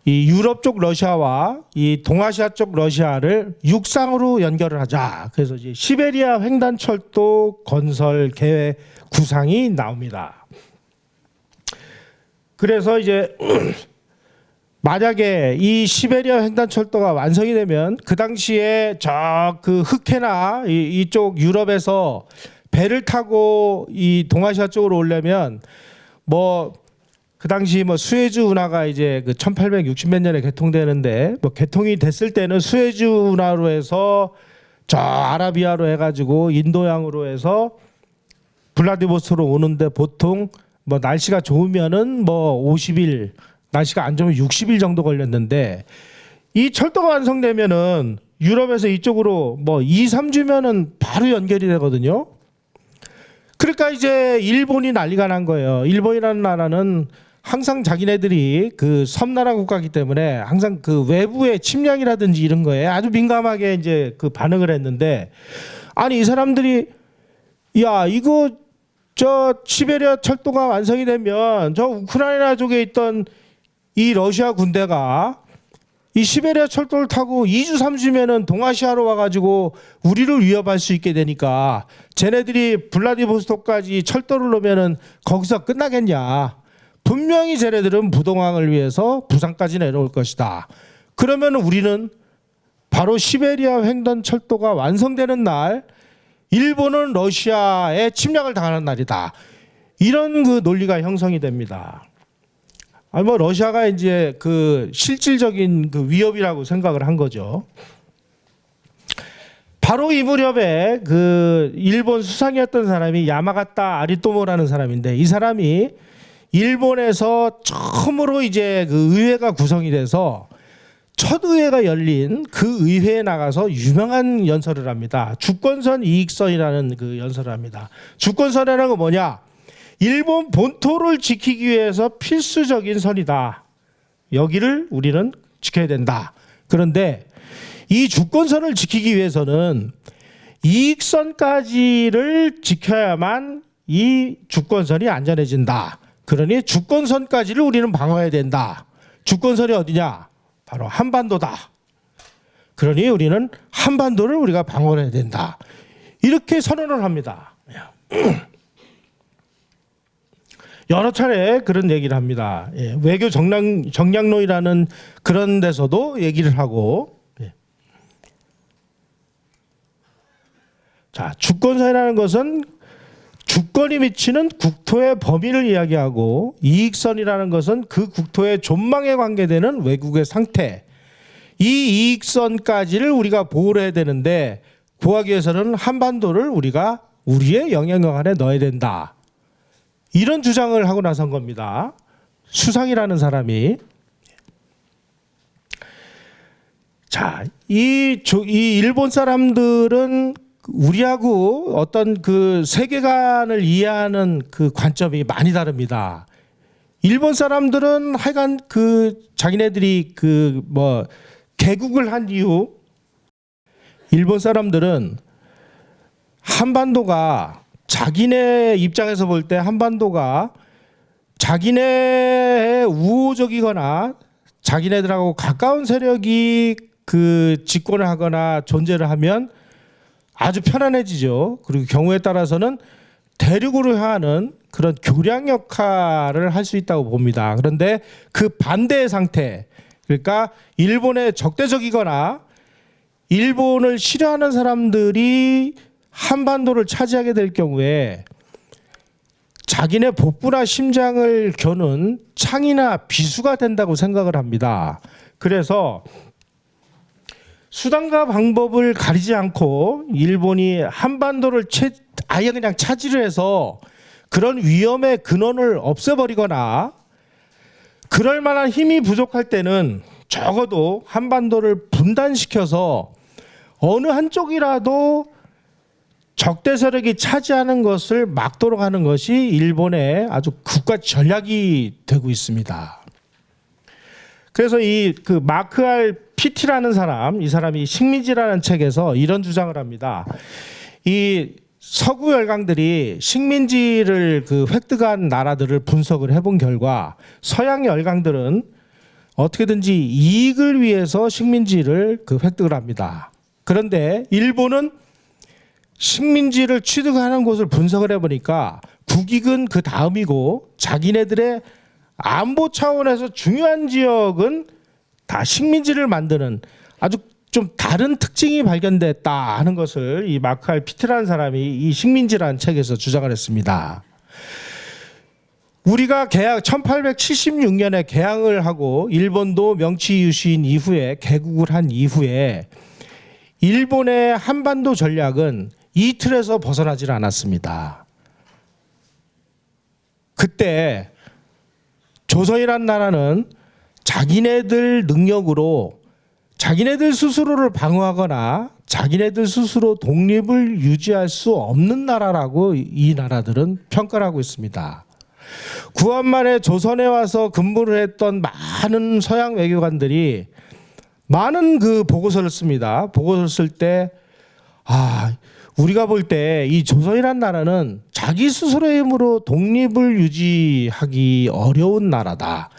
이 유럽 쪽 러시아와 이 동아시아 쪽 러시아를 육상으로 연결을 하자. 그래서 이제 시베리아 횡단철도 건설 계획 구상이 나옵니다. 그래서 이제 만약에 이 시베리아 횡단철도가 완성이 되면 그 당시에 그 흑해나 이쪽 유럽에서 배를 타고 이 동아시아 쪽으로 오려면 그 당시 수에즈 운하가 이제 그 1860몇 년에 개통되는데 개통이 됐을 때는 수에즈 운하로 해서 저 아라비아로 해가지고 인도양으로 해서 블라디보스토크로 오는데 보통 날씨가 좋으면은 50일, 날씨가 안 좋으면 60일 정도 걸렸는데 이 철도가 완성되면은 유럽에서 이쪽으로 2, 3주면은 바로 연결이 되거든요. 그러니까 이제 일본이 난리가 난 거예요. 일본이라는 나라는 항상 자기네들이 그 섬나라 국가이기 때문에 항상 그 외부의 침략이라든지 이런 거에 아주 민감하게 이제 그 반응을 했는데, 아니 이 사람들이 이거 시베리아 철도가 완성이 되면 저 우크라이나 쪽에 있던 이 러시아 군대가 이 시베리아 철도를 타고 2주 3주면은 동아시아로 와가지고 우리를 위협할 수 있게 되니까 쟤네들이 블라디보스토크까지 철도를 놓으면은 거기서 끝나겠냐. 분명히 쟤네들은 부동항을 위해서 부산까지 내려올 것이다. 그러면 우리는 바로 시베리아 횡단 철도가 완성되는 날 일본은 러시아에 침략을 당하는 날이다. 이런 그 논리가 형성이 됩니다. 아니 뭐 러시아가 이제 그 실질적인 그 위협이라고 생각을 한 거죠. 바로 이 무렵에 그 일본 수상이었던 사람이 야마가타 아리토모라는 사람인데, 이 사람이 일본에서 처음으로 이제 그 의회가 구성이 돼서 첫 의회가 열린 그 의회에 나가서 유명한 연설을 합니다. 주권선 이익선이라는 그 연설을 합니다. 주권선이라는 건 뭐냐? 일본 본토를 지키기 위해서 필수적인 선이다. 여기를 우리는 지켜야 된다. 그런데 이 주권선을 지키기 위해서는 이익선까지를 지켜야만 이 주권선이 안전해진다. 그러니 주권선까지를 우리는 방어해야 된다. 주권선이 어디냐? 바로 한반도다. 그러니 우리는 한반도를 우리가 방어해야 된다. 이렇게 선언을 합니다. 여러 차례 그런 얘기를 합니다. 외교 정량론이라는 그런 데서도 얘기를 하고. 자, 주권선이라는 것은 주권이 미치는 국토의 범위를 이야기하고, 이익선이라는 것은 그 국토의 존망에 관계되는 외국의 상태, 이 이익선까지를 우리가 보호를 해야 되는데, 구하기 위해서는 한반도를 우리가 우리의 영향력 안에 넣어야 된다. 이런 주장을 하고 나선 겁니다. 수상이라는 사람이. 자, 이 일본 사람들은 우리하고 어떤 그 세계관을 이해하는 그 관점이 많이 다릅니다. 일본 사람들은 하여간 그 자기네들이 그 뭐 개국을 한 이후, 일본 사람들은 한반도가, 자기네 입장에서 볼 때 한반도가 자기네의 우호적이거나 자기네들하고 가까운 세력이 그 집권을 하거나 존재를 하면 아주 편안해지죠. 그리고 경우에 따라서는 대륙으로 향하는 그런 교량 역할을 할 수 있다고 봅니다. 그런데 그 반대의 상태, 그러니까 일본에 적대적이거나 일본을 싫어하는 사람들이 한반도를 차지하게 될 경우에 자기네 복부나 심장을 겨눈 창이나 비수가 된다고 생각을 합니다. 그래서 수단과 방법을 가리지 않고 일본이 한반도를 아예 그냥 차지를 해서 그런 위험의 근원을 없애버리거나, 그럴 만한 힘이 부족할 때는 적어도 한반도를 분단시켜서 어느 한쪽이라도 적대 세력이 차지하는 것을 막도록 하는 것이 일본의 아주 국가 전략이 되고 있습니다. 그래서 이 그 마크 알 피티라는 사람, 이 사람이 식민지라는 책에서 이런 주장을 합니다. 이 서구 열강들이 식민지를 그 획득한 나라들을 분석을 해본 결과 서양 열강들은 어떻게든지 이익을 위해서 식민지를 그 획득을 합니다. 그런데 일본은 식민지를 취득하는 곳을 분석을 해보니까 국익은 그 다음이고 자기네들의 안보 차원에서 중요한 지역은 다 식민지를 만드는 아주 좀 다른 특징이 발견됐다 하는 것을 이 마크 알 피트라는 사람이 이 식민지라는 책에서 주장을 했습니다. 우리가 1876년에 개항을 하고 일본도 명치 유신 이후에 개국을 한 이후에 일본의 한반도 전략은 이 틀에서 벗어나질 않았습니다. 그때 조선이란 나라는 자기네들 능력으로 자기네들 스스로를 방어하거나 자기네들 스스로 독립을 유지할 수 없는 나라라고 이 나라들은 평가를 하고 있습니다. 구한 말에 조선에 와서 근무를 했던 많은 서양 외교관들이 많은 그 보고서를 씁니다. 보고서를 쓸 때 우리가 볼 때 이 조선이란 나라는 자기 스스로의 힘으로 독립을 유지하기 어려운 나라다.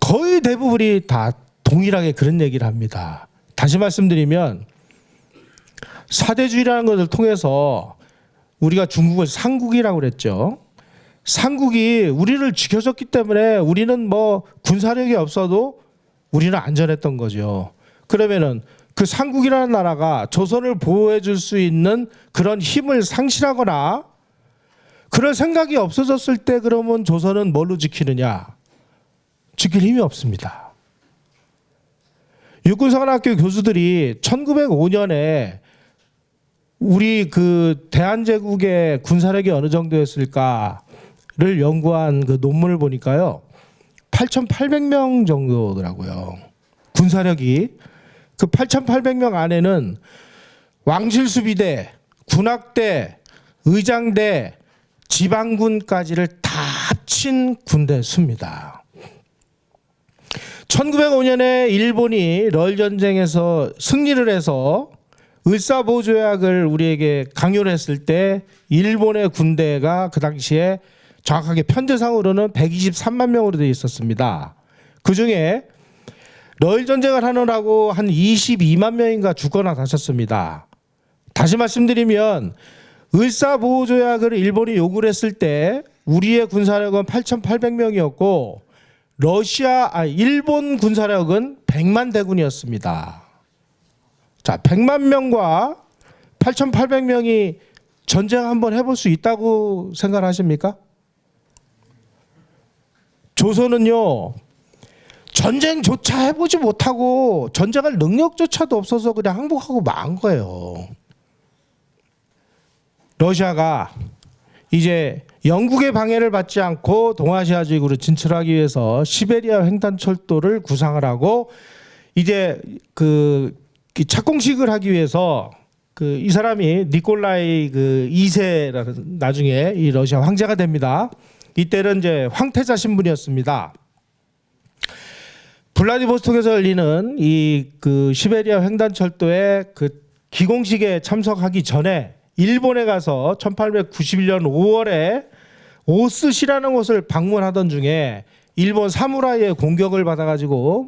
거의 대부분이 다 동일하게 그런 얘기를 합니다. 다시 말씀드리면 사대주의라는 것을 통해서 우리가 중국을 상국이라고 그랬죠. 삼국이 우리를 지켜줬기 때문에 우리는 뭐 군사력이 없어도 우리는 안전했던 거죠. 그러면은 그 삼국이라는 나라가 조선을 보호해 줄 수 있는 그런 힘을 상실하거나 그럴 생각이 없어졌을 때 그러면 조선은 뭘로 지키느냐? 지킬 힘이 없습니다. 육군사관학교 교수들이 1905년에 우리 그 대한제국의 군사력이 어느 정도였을까를 연구한 그 논문을 보니까요. 8,800명 정도더라고요. 군사력이. 그 8,800명 안에는 왕실수비대, 군악대, 의장대, 지방군까지를 다 합친 군대 수입니다. 1905년에 일본이 러일전쟁에서 승리를 해서 을사보조약을 우리에게 강요를 했을 때 일본의 군대가 그 당시에 정확하게 편제상으로는 123만 명으로 되어 있었습니다. 그중에 러일전쟁을 하느라고 한 22만 명인가 죽거나 다쳤습니다. 다시 말씀드리면 을사보호조약을 일본이 요구를 했을 때 우리의 군사력은 8,800명이었고 일본 군사력은 100만 대군이었습니다. 자, 100만 명과 8,800명이 전쟁 한번 해볼 수 있다고 생각하십니까? 조선은요, 전쟁조차 해보지 못하고 전쟁할 능력조차도 없어서 그냥 항복하고 만 거예요. 러시아가 이제 영국의 방해를 받지 않고 동아시아 지역으로 진출하기 위해서 시베리아 횡단철도를 구상을 하고 이제 그 착공식을 하기 위해서 그 이 사람이 니콜라이 그 2세라는 나중에 이 러시아 황제가 됩니다. 이때는 이제 황태자 신분이었습니다. 블라디보스톡에서 열리는 이 그 시베리아 횡단철도의 그 기공식에 참석하기 전에 일본에 가서 1891년 5월에 오스시라는 곳을 방문하던 중에 일본 사무라이의 공격을 받아가지고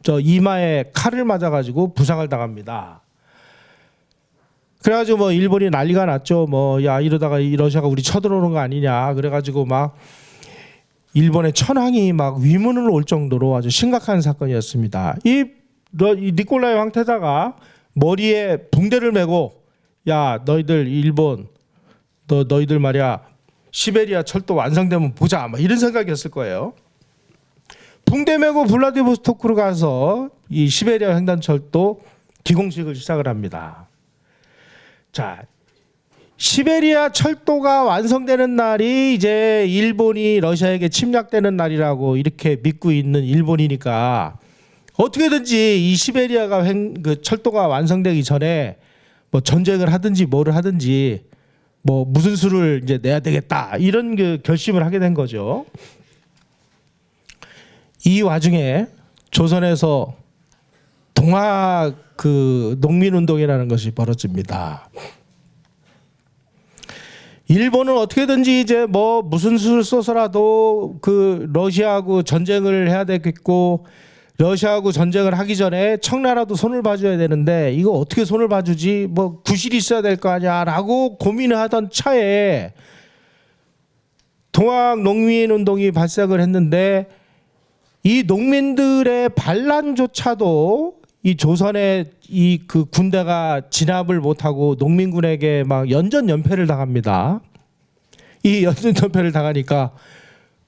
저 이마에 칼을 맞아가지고 부상을 당합니다. 그래가지고 뭐 일본이 난리가 났죠. 뭐 야 이러다가 이 러시아가 우리 쳐들어오는 거 아니냐. 그래가지고 막 일본의 천황이 막 위문을 올 정도로 아주 심각한 사건이었습니다. 이 니콜라이 황태자가 머리에 붕대를 메고 야 너희들 일본 너희들 말이야 시베리아 철도 완성되면 보자 막 이런 생각이었을 거예요. 붕대 메고 블라디보스토크로 가서 이 시베리아 횡단철도 기공식을 시작을 합니다. 자, 시베리아 철도가 완성되는 날이 이제 일본이 러시아에게 침략되는 날이라고 이렇게 믿고 있는 일본이니까 어떻게든지 이 시베리아가 그 철도가 완성되기 전에 뭐 전쟁을 하든지 뭐를 하든지 뭐 무슨 수를 이제 내야 되겠다 이런 그 결심을 하게 된 거죠. 이 와중에 조선에서 동학 그 농민운동이라는 것이 벌어집니다. 일본은 어떻게든지 이제 뭐 무슨 수를 써서라도 그 러시아하고 전쟁을 해야 되겠고 러시아하고 전쟁을 하기 전에 청나라도 손을 봐줘야 되는데 이거 어떻게 손을 봐주지 뭐 구실이 있어야 될 거 아니야라고 고민을 하던 차에 동학 농민운동이 발생을 했는데 이 농민들의 반란조차도 이 조선의 이 그 군대가 진압을 못하고 농민군에게 막 연전연패를 당합니다. 이 연전연패를 당하니까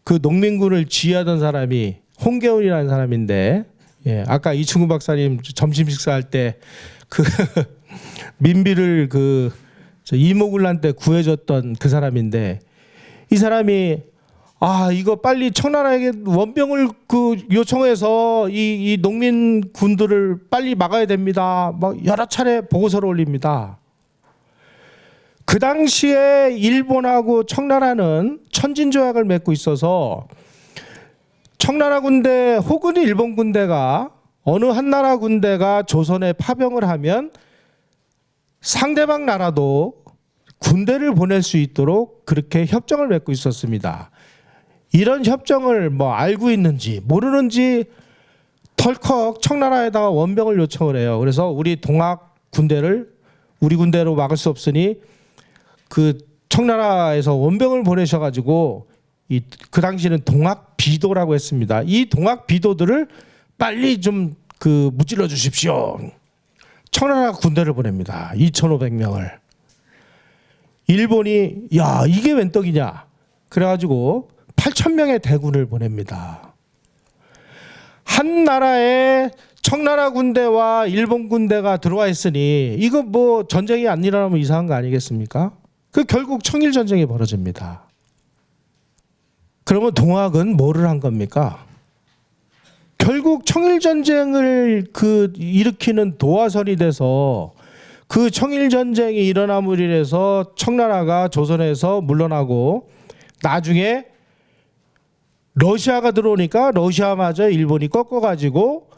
그 농민군을 지휘하던 사람이 홍계훈이라는 사람인데, 예, 아까 이충구 박사님 점심 식사할 때 그 민비를 그 이모군란때 구해줬던 그 사람인데 이 사람이 이거 빨리 청나라에게 원병을 그 요청해서 이 농민군들을 빨리 막아야 됩니다. 막 여러 차례 보고서를 올립니다. 그 당시에 일본하고 청나라는 천진조약을 맺고 있어서 청나라 군대 혹은 일본 군대가 어느 한 나라 군대가 조선에 파병을 하면 상대방 나라도 군대를 보낼 수 있도록 그렇게 협정을 맺고 있었습니다. 이런 협정을 뭐 알고 있는지 모르는지 덜컥 청나라에다가 원병을 요청을 해요. 그래서 우리 동학 군대를 우리 군대로 막을 수 없으니 그 청나라에서 원병을 보내셔가지고 그 당시에는 동학 비도라고 했습니다. 이 동학 비도들을 빨리 좀 무찔러 주십시오. 청나라 군대를 보냅니다. 2,500명을. 일본이 야 이게 웬 떡이냐. 그래가지고 8,000명의 대군을 보냅니다. 한 나라에 청나라 군대와 일본 군대가 들어와 있으니 이거 뭐 전쟁이 안 일어나면 이상한 거 아니겠습니까? 결국 청일 전쟁이 벌어집니다. 그러면 동학은 뭐를 한 겁니까? 결국 청일 전쟁을 일으키는 도화선이 돼서 그 청일 전쟁이 일어남으로 인해서 청나라가 조선에서 물러나고 나중에 러시아가 들어오니까 러시아마저 일본이 꺾어가지고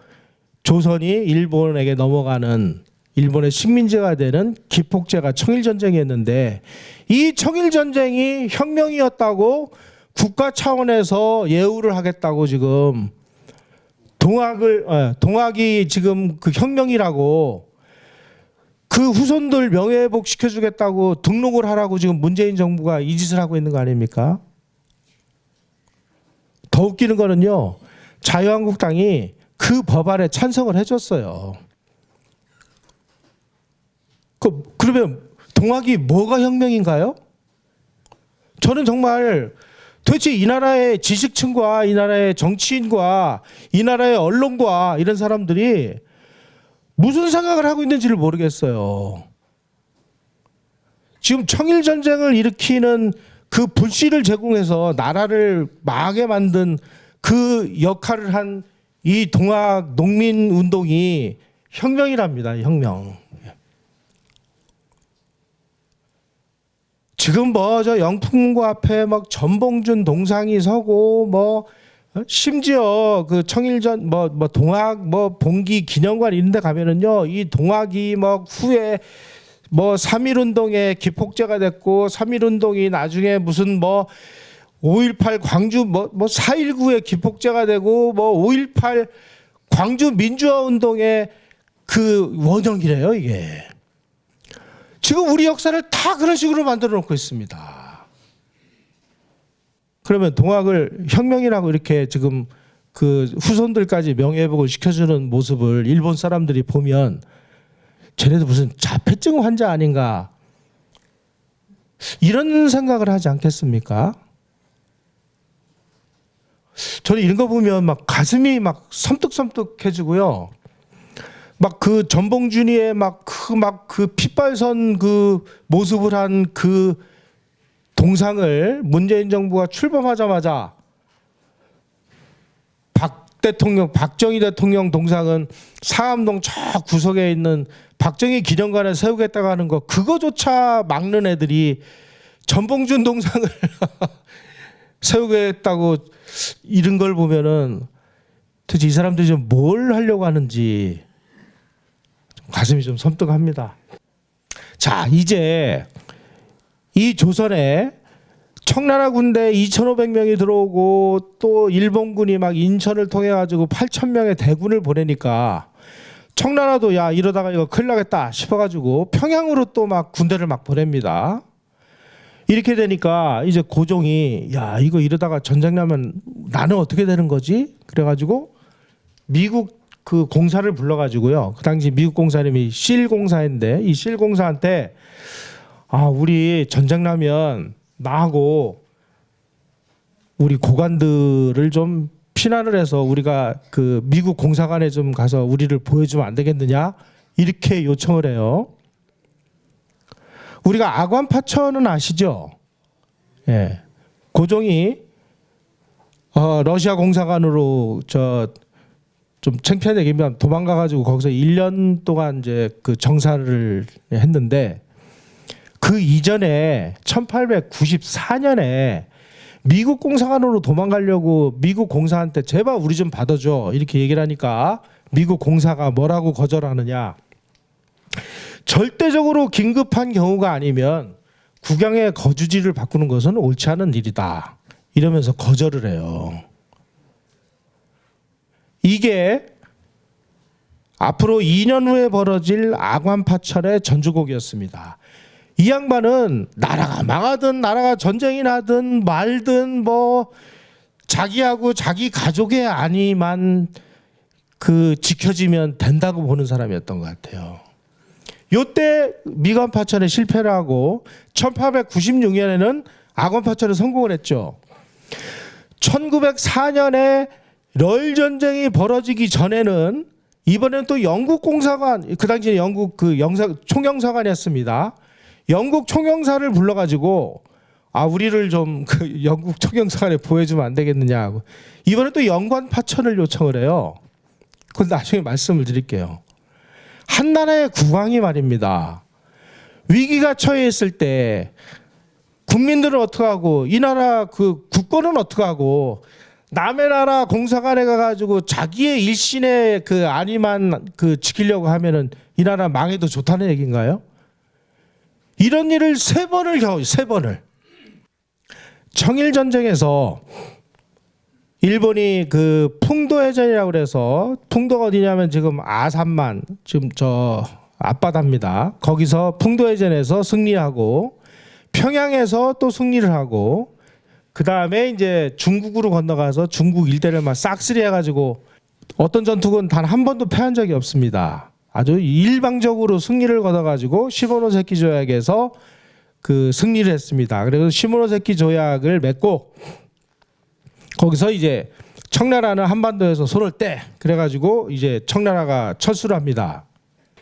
조선이 일본에게 넘어가는 일본의 식민지가 되는 기폭제가 청일전쟁이었는데 이 청일전쟁이 혁명이었다고 국가 차원에서 예우를 하겠다고 지금 동학이 지금 혁명이라고 그 후손들 명예회복 시켜주겠다고 등록을 하라고 지금 문재인 정부가 이 짓을 하고 있는 거 아닙니까? 더 웃기는 거는요. 자유한국당이 그 법안에 찬성을 해줬어요. 그러면 동학이 뭐가 혁명인가요? 저는 정말 도대체 이 나라의 지식층과 이 나라의 정치인과 이 나라의 언론과 이런 사람들이 무슨 생각을 하고 있는지를 모르겠어요. 지금 청일전쟁을 일으키는 그 불씨를 제공해서 나라를 망하게 만든 그 역할을 한 이 동학 농민운동이 혁명이랍니다. 혁명. 지금 저 영풍문고 앞에 막 전봉준 동상이 서고 심지어 그 청일전 동학 봉기 기념관 이런 데 가면은요. 이 동학이 후에 3.1운동의 기폭제가 됐고 3.1운동이 나중에 무슨 5.18 광주 4.19의 기폭제가 되고 5.18 광주 민주화 운동의 그 원형이래요, 이게. 지금 우리 역사를 다 그런 식으로 만들어 놓고 있습니다. 그러면 동학을 혁명이라고 이렇게 지금 그 후손들까지 명예회복을 시켜주는 모습을 일본 사람들이 보면 쟤네도 무슨 자폐증 환자 아닌가 이런 생각을 하지 않겠습니까? 저는 이런 거 보면 가슴이 섬뜩섬뜩해지고요. 그 전봉준이의 그 핏발선 그 모습을 한 그 동상을 문재인 정부가 출범하자마자 박정희 대통령 동상은 상암동 저 구석에 있는 박정희 기념관에 세우겠다고 하는 거 그거조차 막는 애들이 전봉준 동상을 세우겠다고 이런 걸 보면은 도대체 이 사람들이 좀 뭘 하려고 하는지 가슴이 좀 섬뜩합니다. 자, 이제 이 조선에 청나라 군대 2,500명이 들어오고 또 일본군이 인천을 통해 가지고 8,000명의 대군을 보내니까 청나라도 야 이러다가 이거 큰일 나겠다 싶어가지고 평양으로 또 군대를 보냅니다. 이렇게 되니까 이제 고종이 야 이거 이러다가 전쟁 나면 나는 어떻게 되는 거지? 그래가지고 미국 그 공사를 불러가지고요. 그 당시 미국 공사 이름이 실 공사인데 이 실 공사한테 우리 전쟁 나면 나하고 우리 고관들을 좀 피난을 해서 우리가 그 미국 공사관에 좀 가서 우리를 보여주면 안 되겠느냐 이렇게 요청을 해요. 우리가 아관파천은 아시죠? 예, 고종이 러시아 공사관으로 좀 창피한 얘기면 도망가가지고 거기서 1년 동안 이제 그 정사를 했는데 그 이전에 1894년에 미국 공사관으로 도망가려고 미국 공사한테 제발 우리 좀 받아줘 이렇게 얘기를 하니까 미국 공사가 뭐라고 거절하느냐. 절대적으로 긴급한 경우가 아니면 국영의 거주지를 바꾸는 것은 옳지 않은 일이다. 이러면서 거절을 해요. 이게 앞으로 2년 후에 벌어질 아관파천의 전주곡이었습니다. 이 양반은 나라가 망하든 나라가 전쟁이 나든 말든 뭐 자기하고 자기 가족의 안위만 그 지켜지면 된다고 보는 사람이었던 것 같아요. 요때 미관 파천에 실패를 하고 1896년에는 악원 파천에 성공을 했죠. 1904년에 러일 전쟁이 벌어지기 전에는 이번에는 또 영국 공사관, 그 당시에 영국 그 총영사관이었습니다. 영국 총영사를 불러가지고 우리를 좀 그 영국 총영사관에 보여주면 안 되겠느냐 하고 이번에 또 영관 파천을 요청을 해요. 그건 나중에 말씀을 드릴게요. 한나라의 국왕이 말입니다. 위기가 처해 있을 때 국민들은 어떻게 하고 이 나라 그 국권은 어떻게 하고 남의 나라 공사관에 가가지고 자기의 일신의 그 안위만 그 지키려고 하면은 이 나라 망해도 좋다는 얘기인가요? 이런 일을 세 번을 청일 전쟁에서 일본이 그 풍도해전이라고 그래서 풍도가 어디냐면 지금 아산만 지금 저 앞바다입니다. 거기서 풍도해전에서 승리하고 평양에서 또 승리를 하고 그 다음에 이제 중국으로 건너가서 중국 일대를 막 싹쓸이 해가지고 어떤 전투군 단 한 번도 패한 적이 없습니다. 아주 일방적으로 승리를 거둬가지고 시모노세키 조약에서 그 승리를 했습니다. 그래서 시모노세키 조약을 맺고 거기서 이제 청나라는 한반도에서 손을 떼 그래가지고 이제 청나라가 철수를 합니다.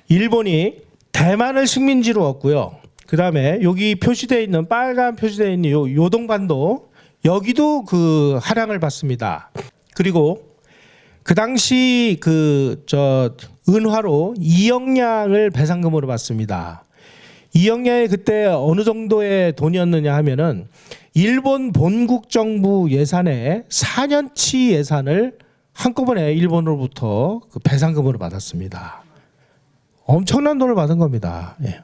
일본이 대만을 식민지로 얻고요. 그 다음에 여기 표시되어 있는 빨간 표시되어 있는 요동반도 여기도 그 할양을 받습니다. 그리고 그 당시 그 은화로 2억 량을 배상금으로 받습니다. 2억 량이 그때 어느 정도의 돈이었느냐 하면은 일본 본국 정부 예산의 4년치 예산을 한꺼번에 일본으로부터 그 배상금으로 받았습니다. 엄청난 돈을 받은 겁니다. 예.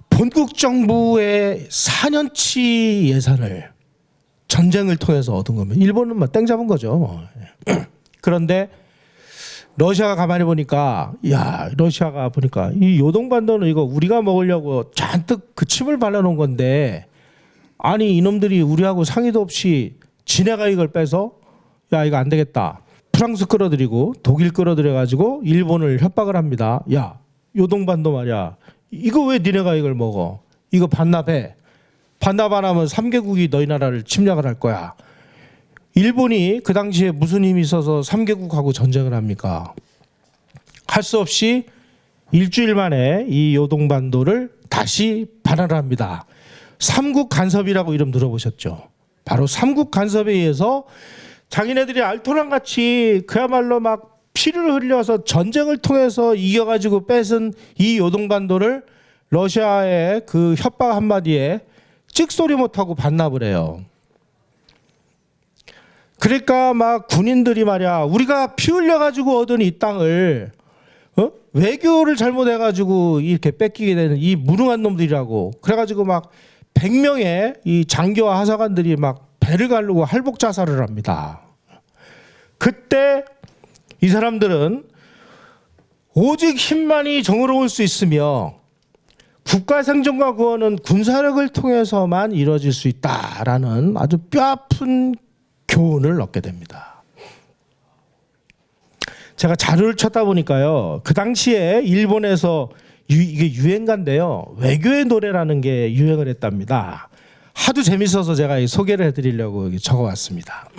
본국 정부의 4년치 예산을 전쟁을 통해서 얻은 거면 일본은 뭐 땡 잡은 거죠. 그런데 러시아가 가만히 보니까 러시아가 보니까 이 요동반도는 이거 우리가 먹으려고 잔뜩 그 침을 발라놓은 건데 아니 이놈들이 우리하고 상의도 없이 지네가 이걸 빼서 이거 안 되겠다. 프랑스 끌어들이고 독일 끌어들여가지고 일본을 협박을 합니다. 요동반도 말이야. 이거 왜 니네가 이걸 먹어? 이거 반납해. 반납 안 하면 3개국이 너희 나라를 침략을 할 거야. 일본이 그 당시에 무슨 힘이 있어서 3개국하고 전쟁을 합니까? 할 수 없이 일주일 만에 이 요동반도를 다시 반환을 합니다. 삼국 간섭이라고 이름 들어보셨죠? 바로 삼국 간섭에 의해서 자기네들이 알토란같이 그야말로 막 피를 흘려서 전쟁을 통해서 이겨가지고 뺏은 이 요동반도를 러시아의 그 협박 한마디에 찍소리 못하고 반납을 해요. 그러니까 막 군인들이 말이야 우리가 피 흘려가지고 얻은 이 땅을 외교를 잘못해가지고 이렇게 뺏기게 되는 이 무능한 놈들이라고 그래가지고 막 100명의 이 장교와 하사관들이 막 배를 가르고 할복 자살을 합니다. 그때 이 사람들은 오직 힘만이 정의로울 수 있으며 국가 생존과 구원은 군사력을 통해서만 이루어질 수 있다라는 아주 뼈아픈 교훈을 얻게 됩니다. 제가 자료를 찾다 보니까요. 그 당시에 일본에서 이게 유행가인데요. 외교의 노래라는 게 유행을 했답니다. 하도 재밌어서 제가 소개를 해드리려고 적어왔습니다.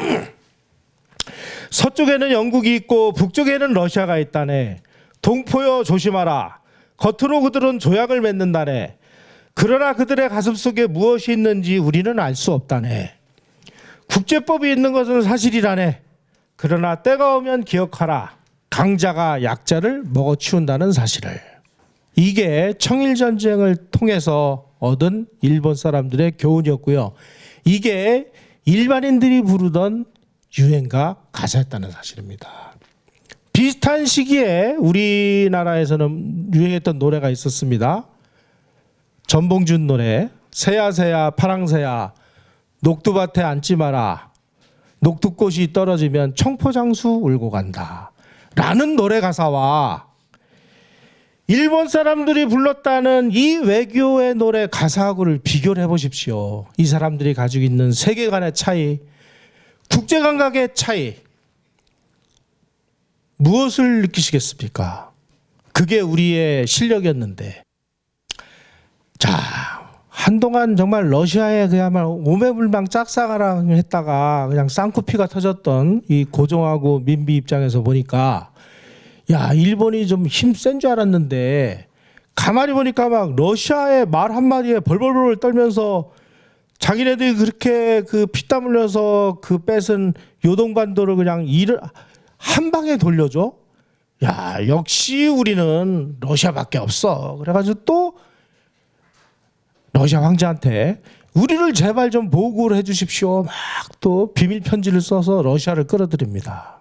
서쪽에는 영국이 있고 북쪽에는 러시아가 있다네. 동포여 조심하라. 겉으로 그들은 조약을 맺는다네. 그러나 그들의 가슴속에 무엇이 있는지 우리는 알 수 없다네. 국제법이 있는 것은 사실이라네. 그러나 때가 오면 기억하라. 강자가 약자를 먹어치운다는 사실을. 이게 청일전쟁을 통해서 얻은 일본 사람들의 교훈이었고요. 이게 일반인들이 부르던 유행가 가사였다는 사실입니다. 비슷한 시기에 우리나라에서는 유행했던 노래가 있었습니다. 전봉준 노래 새야새야 파랑새야 녹두밭에 앉지 마라. 녹두꽃이 떨어지면 청포장수 울고 간다. 라는 노래 가사와 일본 사람들이 불렀다는 이 외교의 노래 가사하고를 비교를 해보십시오. 이 사람들이 가지고 있는 세계관의 차이, 국제 감각의 차이, 무엇을 느끼시겠습니까? 그게 우리의 실력이었는데. 자, 한동안 정말 러시아에 그야말로 오매불망 짝사랑을 했다가 그냥 쌍코피가 터졌던 이 고종하고 민비 입장에서 보니까, 야, 일본이 좀 힘 센 줄 알았는데 가만히 보니까 막 러시아의 말 한마디에 벌벌벌 떨면서 자기네들이 그렇게 그 피땀 흘려서 그 뺏은 요동반도를 그냥 한 방에 돌려줘. 야, 역시 우리는 러시아밖에 없어. 그래가지고 또 러시아 황제한테 우리를 제발 좀 보호를 해주십시오. 막 또 비밀 편지를 써서 러시아를 끌어들입니다.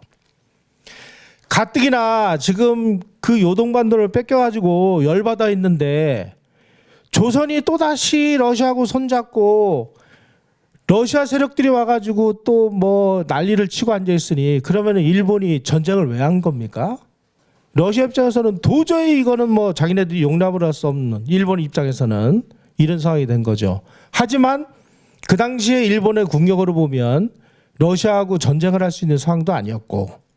가뜩이나 지금 그 요동반도를 뺏겨가지고 열받아 있는데 조선이 또다시 러시아하고 손잡고 러시아 세력들이 와가지고 또 뭐 난리를 치고 앉아있으니 그러면 일본이 전쟁을 왜 한 겁니까? 러시아 입장에서는 도저히 이거는 뭐 자기네들이 용납을 할 수 없는, 일본 입장에서는 이런 상황이 된 거죠. 하지만 그 당시에 일본의 국력으로 보면 러시아하고 전쟁을 할 수 있는 상황도 아니었고,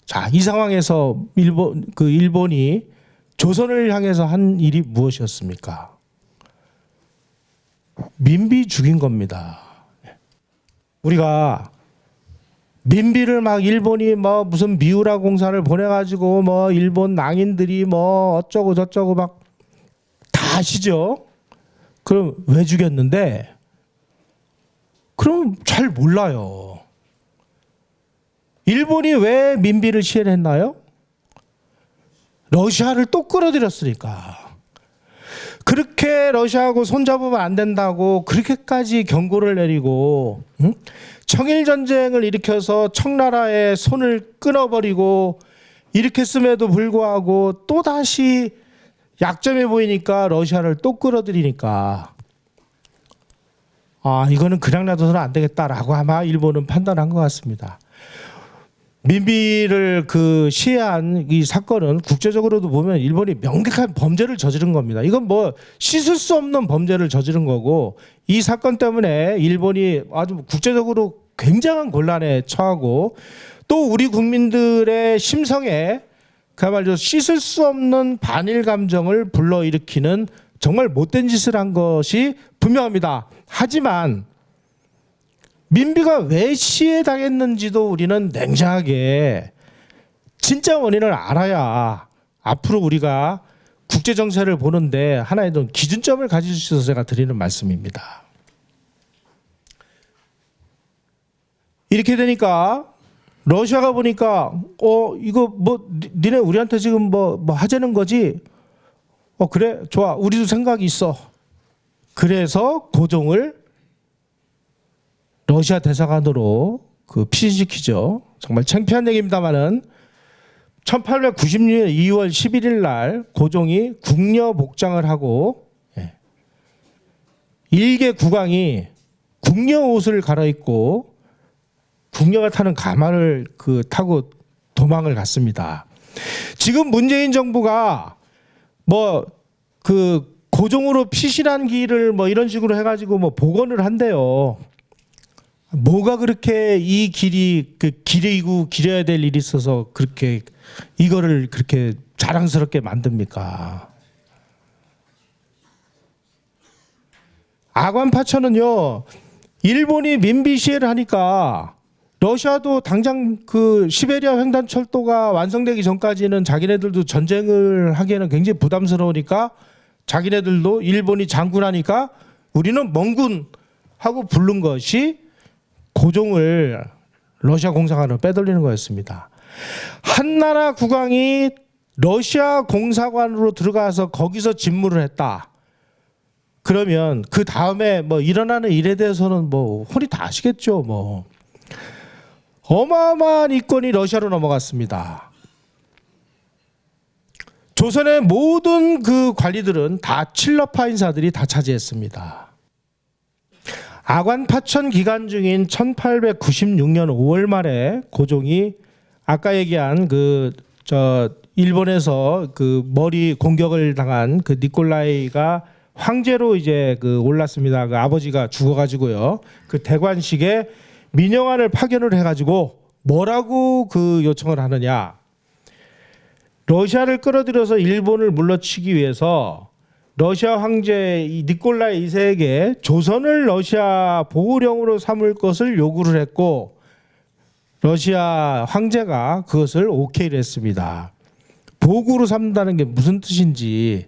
자, 이 상황에서 일본이 조선을 향해서 한 일이 무엇이었습니까? 민비 죽인 겁니다. 우리가 민비를 막 일본이 뭐 무슨 미우라 공사를 보내가지고 뭐 일본 낭인들이 뭐 어쩌고 저쩌고 막 다 아시죠? 그럼 왜 죽였는데? 그럼 잘 몰라요. 일본이 왜 민비를 시해했나요? 러시아를 또 끌어들였으니까. 그렇게 러시아하고 손잡으면 안 된다고 그렇게까지 경고를 내리고, 청일전쟁을 일으켜서 청나라의 손을 끊어버리고 이렇게 씀에도 불구하고 또다시 약점이 보이니까 러시아를 또 끌어들이니까, 아, 이거는 그냥 놔둬서는 안 되겠다라고 아마 일본은 판단한 것 같습니다. 민비를 시해한 이 사건은 국제적으로도 보면 일본이 명백한 범죄를 저지른 겁니다. 이건 뭐 씻을 수 없는 범죄를 저지른 거고, 이 사건 때문에 일본이 아주 국제적으로 굉장한 곤란에 처하고 또 우리 국민들의 심성에 그야말로 씻을 수 없는 반일 감정을 불러일으키는 정말 못된 짓을 한 것이 분명합니다. 하지만 민비가 왜 시해당했는지도 우리는 냉정하게 진짜 원인을 알아야 앞으로 우리가 국제 정세를 보는데 하나의 좀 기준점을 가질 수 있어서 제가 드리는 말씀입니다. 이렇게 되니까 러시아가 보니까 이거 뭐 니네 우리한테 지금 뭐 하자는 거지? 그래, 좋아, 우리도 생각이 있어. 그래서 고종을 러시아 대사관으로 피신시키죠. 정말 창피한 얘기입니다만은 1896년 2월 11일 날 고종이 궁녀 복장을 하고 일개 국왕이 궁녀 옷을 갈아입고 궁녀가 타는 가마를 타고 도망을 갔습니다. 지금 문재인 정부가 고종으로 피신한 길을 이런 식으로 해가지고 복원을 한대요. 뭐가 그렇게 이 길이 길이고 길어야 될 일이 있어서 그렇게 이거를 그렇게 자랑스럽게 만듭니까? 아관파천은요, 일본이 민비 시해를 하니까 러시아도 당장 시베리아 횡단철도가 완성되기 전까지는 자기네들도 전쟁을 하기에는 굉장히 부담스러우니까 자기네들도 일본이 장군하니까 우리는 멍군 하고 부른 것이 고종을 러시아 공사관으로 빼돌리는 거였습니다. 한나라 국왕이 러시아 공사관으로 들어가서 거기서 집무를 했다. 그러면 그 다음에 일어나는 일에 대해서는 홀이 다 아시겠죠. 어마어마한 이권이 러시아로 넘어갔습니다. 조선의 모든 관리들은 다 칠러파 인사들이 다 차지했습니다. 아관파천 기간 중인 1896년 5월 말에 고종이 아까 얘기한 일본에서 그 머리 공격을 당한 그 니콜라이가 황제로 이제 그 올랐습니다. 그 아버지가 죽어가지고요. 그 대관식에 민영환을 파견을 해가지고 뭐라고 그 요청을 하느냐. 러시아를 끌어들여서 일본을 물러치기 위해서 러시아 황제 이 니콜라이 2세에게 조선을 러시아 보호령으로 삼을 것을 요구를 했고 러시아 황제가 그것을 오케이를 했습니다. 보국으로 삼는다는 게 무슨 뜻인지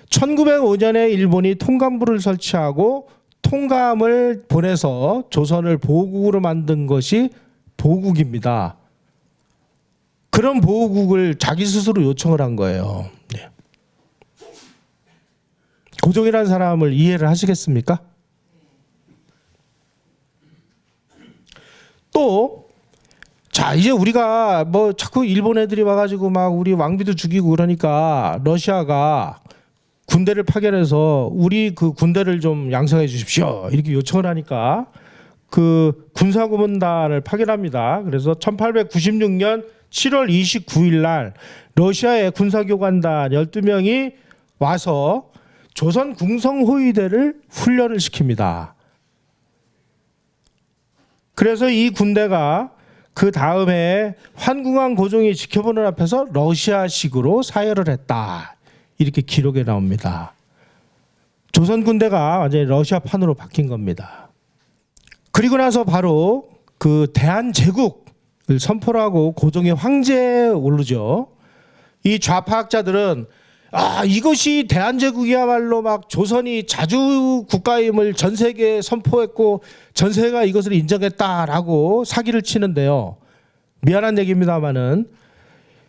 1905년에 일본이 통감부를 설치하고 통감을 보내서 조선을 보국으로 만든 것이 보국입니다. 그런 보국을 자기 스스로 요청을 한 거예요. 네. 고종이라는 사람을 이해를 하시겠습니까? 또, 자, 이제 우리가 뭐 자꾸 일본 애들이 와가지고 막 우리 왕비도 죽이고 그러니까 러시아가 군대를 파견해서 우리 그 군대를 좀 양성해 주십시오. 이렇게 요청을 하니까 그 군사고문단을 파견합니다. 그래서 1896년 7월 29일 날 러시아의 군사교관단 12명이 와서 조선 궁성호위대를 훈련을 시킵니다. 그래서 이 군대가 그 다음에 환궁한 고종이 지켜보는 앞에서 러시아식으로 사열을 했다. 이렇게 기록에 나옵니다. 조선 군대가 완전히 러시아판으로 바뀐 겁니다. 그리고 나서 바로 그 대한제국을 선포를 하고 고종이 황제에 오르죠. 이 좌파학자들은 이것이 대한제국이야말로 막 조선이 자주 국가임을 전 세계에 선포했고 전 세계가 이것을 인정했다라고 사기를 치는데요. 미안한 얘기입니다만은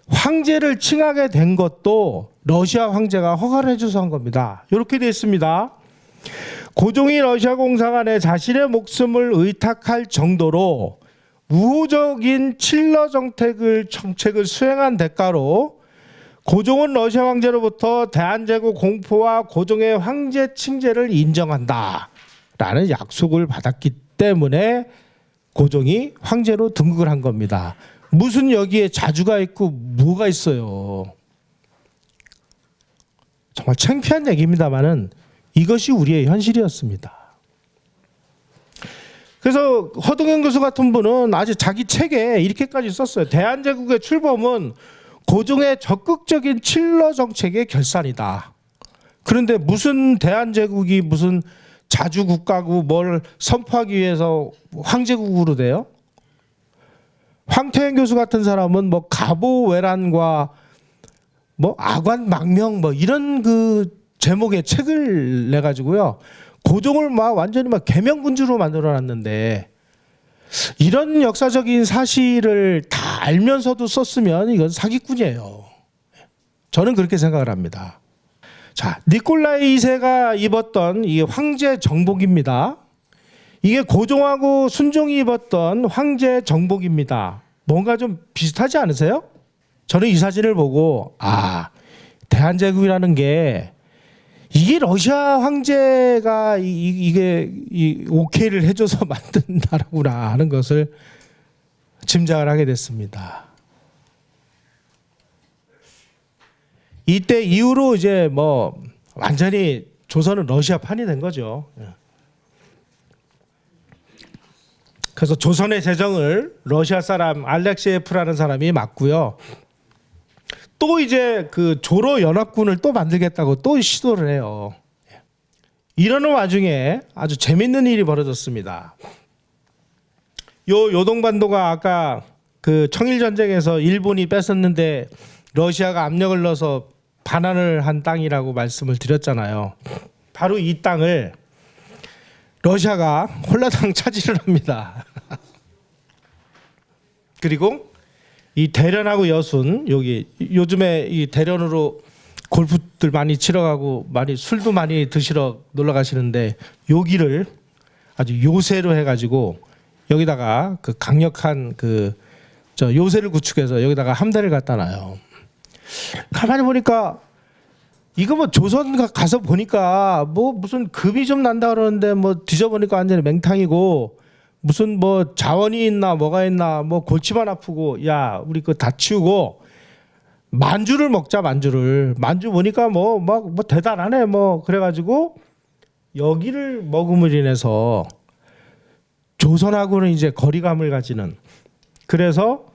황제를 칭하게 된 것도 러시아 황제가 허가를 해줘서 한 겁니다. 이렇게 되어 있습니다. 고종이 러시아 공사관에 자신의 목숨을 의탁할 정도로 우호적인 칠러 정책을 수행한 대가로 고종은 러시아 황제로부터 대한제국 공포와 고종의 황제 칭제를 인정한다라는 약속을 받았기 때문에 고종이 황제로 등극을 한 겁니다. 무슨 여기에 자주가 있고 뭐가 있어요. 정말 창피한 얘기입니다만은 이것이 우리의 현실이었습니다. 그래서 허동영 교수 같은 분은 아주 자기 책에 이렇게까지 썼어요. 대한제국의 출범은 고종의 적극적인 칠러 정책의 결산이다. 그런데 무슨 대한제국이 무슨 자주국가고 뭘 선포하기 위해서 황제국으로 돼요? 황태현 교수 같은 사람은 뭐 가보외란과 뭐 아관망명 뭐 이런 그 제목의 책을 내 가지고요. 고종을 막 완전히 막 계명군주로 만들어 놨는데 이런 역사적인 사실을 다 알면서도 썼으면 이건 사기꾼이에요. 저는 그렇게 생각을 합니다. 자, 니콜라이 2세가 입었던 이 황제 정복입니다. 이게 고종하고 순종이 입었던 황제 정복입니다. 뭔가 좀 비슷하지 않으세요? 저는 이 사진을 보고 대한제국이라는 게 이게 러시아 황제가 이게 오케이를 해줘서 만든 나라구나 하는 것을 짐작을 하게 됐습니다. 이때 이후로 이제 뭐 완전히 조선은 러시아판이 된 거죠. 그래서 조선의 재정을 러시아 사람 알렉시에프라는 사람이 맡고요. 또 이제 그 조로 연합군을 또 만들겠다고 또 시도를 해요. 이러는 와중에 아주 재밌는 일이 벌어졌습니다. 요동반도가 아까 그 청일전쟁에서 일본이 뺏었는데 러시아가 압력을 넣어서 반환을 한 땅이라고 말씀을 드렸잖아요. 바로 이 땅을 러시아가 홀라당 차지를 합니다. 그리고 이 대련하고 여순 여기 요즘에 이 대련으로 골프들 많이 치러 가고 많이 술도 많이 드시러 놀러 가시는데 여기를 아주 요새로 해가지고 여기다가 그 강력한 그 요새를 구축해서 여기다가 함대를 갖다 놔요. 가만히 보니까 이거 뭐 조선 가서 보니까 뭐 무슨 금이 좀 난다 그러는데 뭐 뒤져보니까 완전히 맹탕이고 무슨 뭐 자원이 있나 뭐가 있나 뭐 골치만 아프고 야 우리 그거 다 치우고 만주를 먹자, 만주를. 만주 보니까 뭐 대단하네 뭐 그래가지고 여기를 먹음으로 인해서 조선하고는 이제 거리감을 가지는, 그래서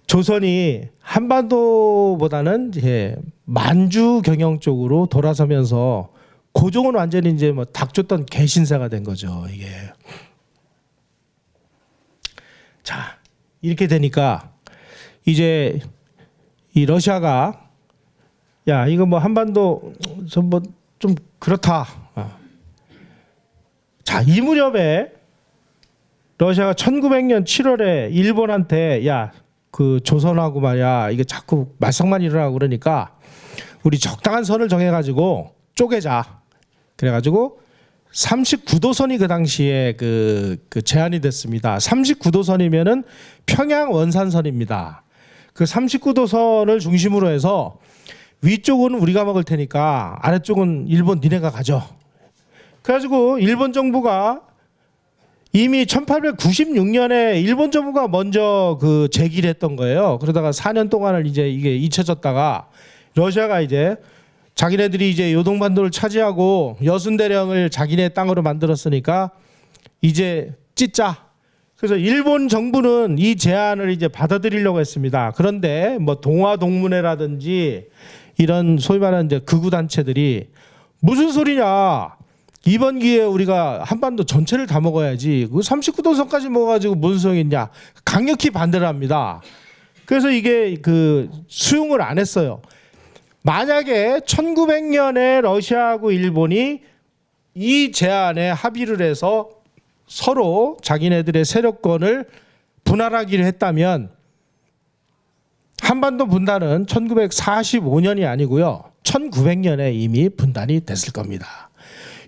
조선이 한반도보다는 이제 만주 경영 쪽으로 돌아서면서 고종은 완전히 이제 뭐 닥쳤던 개신사가 된 거죠, 이게. 자, 이렇게 되니까 이제 이 러시아가 야, 이거 뭐 한반도 좀 그렇다. 자, 이 무렵에 러시아가 1900년 7월에 일본한테 야, 그 조선하고 말이야 이게 자꾸 말썽만 일어나고 그러니까 우리 적당한 선을 정해가지고 쪼개자. 그래가지고 39도선이 그 당시에 그 제안이 됐습니다. 39도선이면은 평양 원산선입니다. 그 39도선을 중심으로 해서 위쪽은 우리가 먹을 테니까 아래쪽은 일본 니네가 가져. 그래가지고 일본 정부가 이미 1896년에 일본 정부가 먼저 그 제기를 했던 거예요. 그러다가 4년 동안을 이제 이게 잊혀졌다가 러시아가 이제 자기네들이 이제 요동반도를 차지하고 여순대령을 자기네 땅으로 만들었으니까 이제 찢자. 그래서 일본 정부는 이 제안을 이제 받아들이려고 했습니다. 그런데 뭐 동아동문회라든지 이런 소위 말하는 이제 극우 단체들이 무슨 소리냐? 이번 기회에 우리가 한반도 전체를 다 먹어야지. 그 39도선까지 먹어가지고 무슨 소용이 있냐? 강력히 반대를 합니다. 그래서 이게 그 수용을 안 했어요. 만약에 1900년에 러시아하고 일본이 이 제안에 합의를 해서 서로 자기네들의 세력권을 분할하기로 했다면 한반도 분단은 1945년이 아니고요. 1900년에 이미 분단이 됐을 겁니다.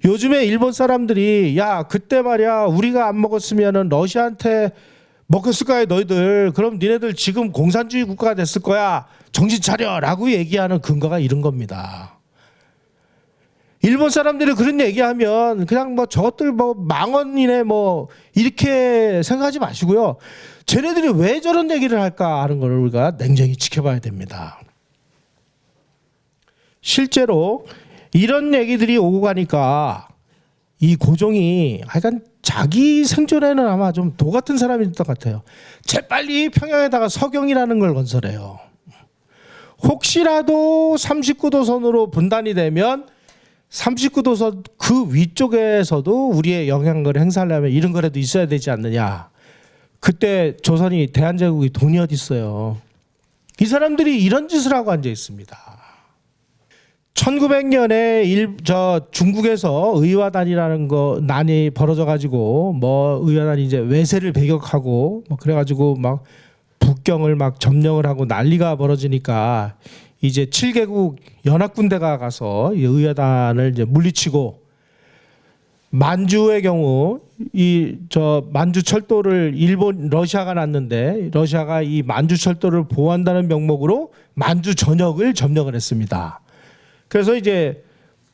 요즘에 일본 사람들이 야, 그때 말이야 우리가 안 먹었으면은 러시아한테 먹혔을 거야 너희들. 그럼 니네들 지금 공산주의 국가가 됐을 거야. 정신 차려라고 얘기하는 근거가 이런 겁니다. 일본 사람들이 그런 얘기하면 그냥 뭐 저것들 뭐 망언이네 뭐 이렇게 생각하지 마시고요. 쟤네들이 왜 저런 얘기를 할까 하는 걸 우리가 냉정히 지켜봐야 됩니다. 실제로 이런 얘기들이 오고 가니까 이 고종이 하여간 자기 생존에는 아마 좀 도 같은 사람일 것 같아요. 재빨리 평양에다가 서경이라는 걸 건설해요. 혹시라도 39도선으로 분단이 되면 39도선 그 위쪽에서도 우리의 영향력을 행사하려면 이런 거라도 있어야 되지 않느냐. 그때 조선이 대한제국이 돈이 어디 있어요. 이 사람들이 이런 짓을 하고 앉아 있습니다. 1900년에 중국에서 의화단이라는 난이 벌어져 가지고 뭐 의화단이 이제 외세를 배격하고 뭐 그래 가지고 막 북경을 막 점령을 하고 난리가 벌어지니까 이제 7개국 연합군대가 가서 이 의화단을 이제 물리치고 만주의 경우 만주 철도를 러시아가 놨는데 러시아가 이 만주 철도를 보호한다는 명목으로 만주 전역을 점령을 했습니다. 그래서 이제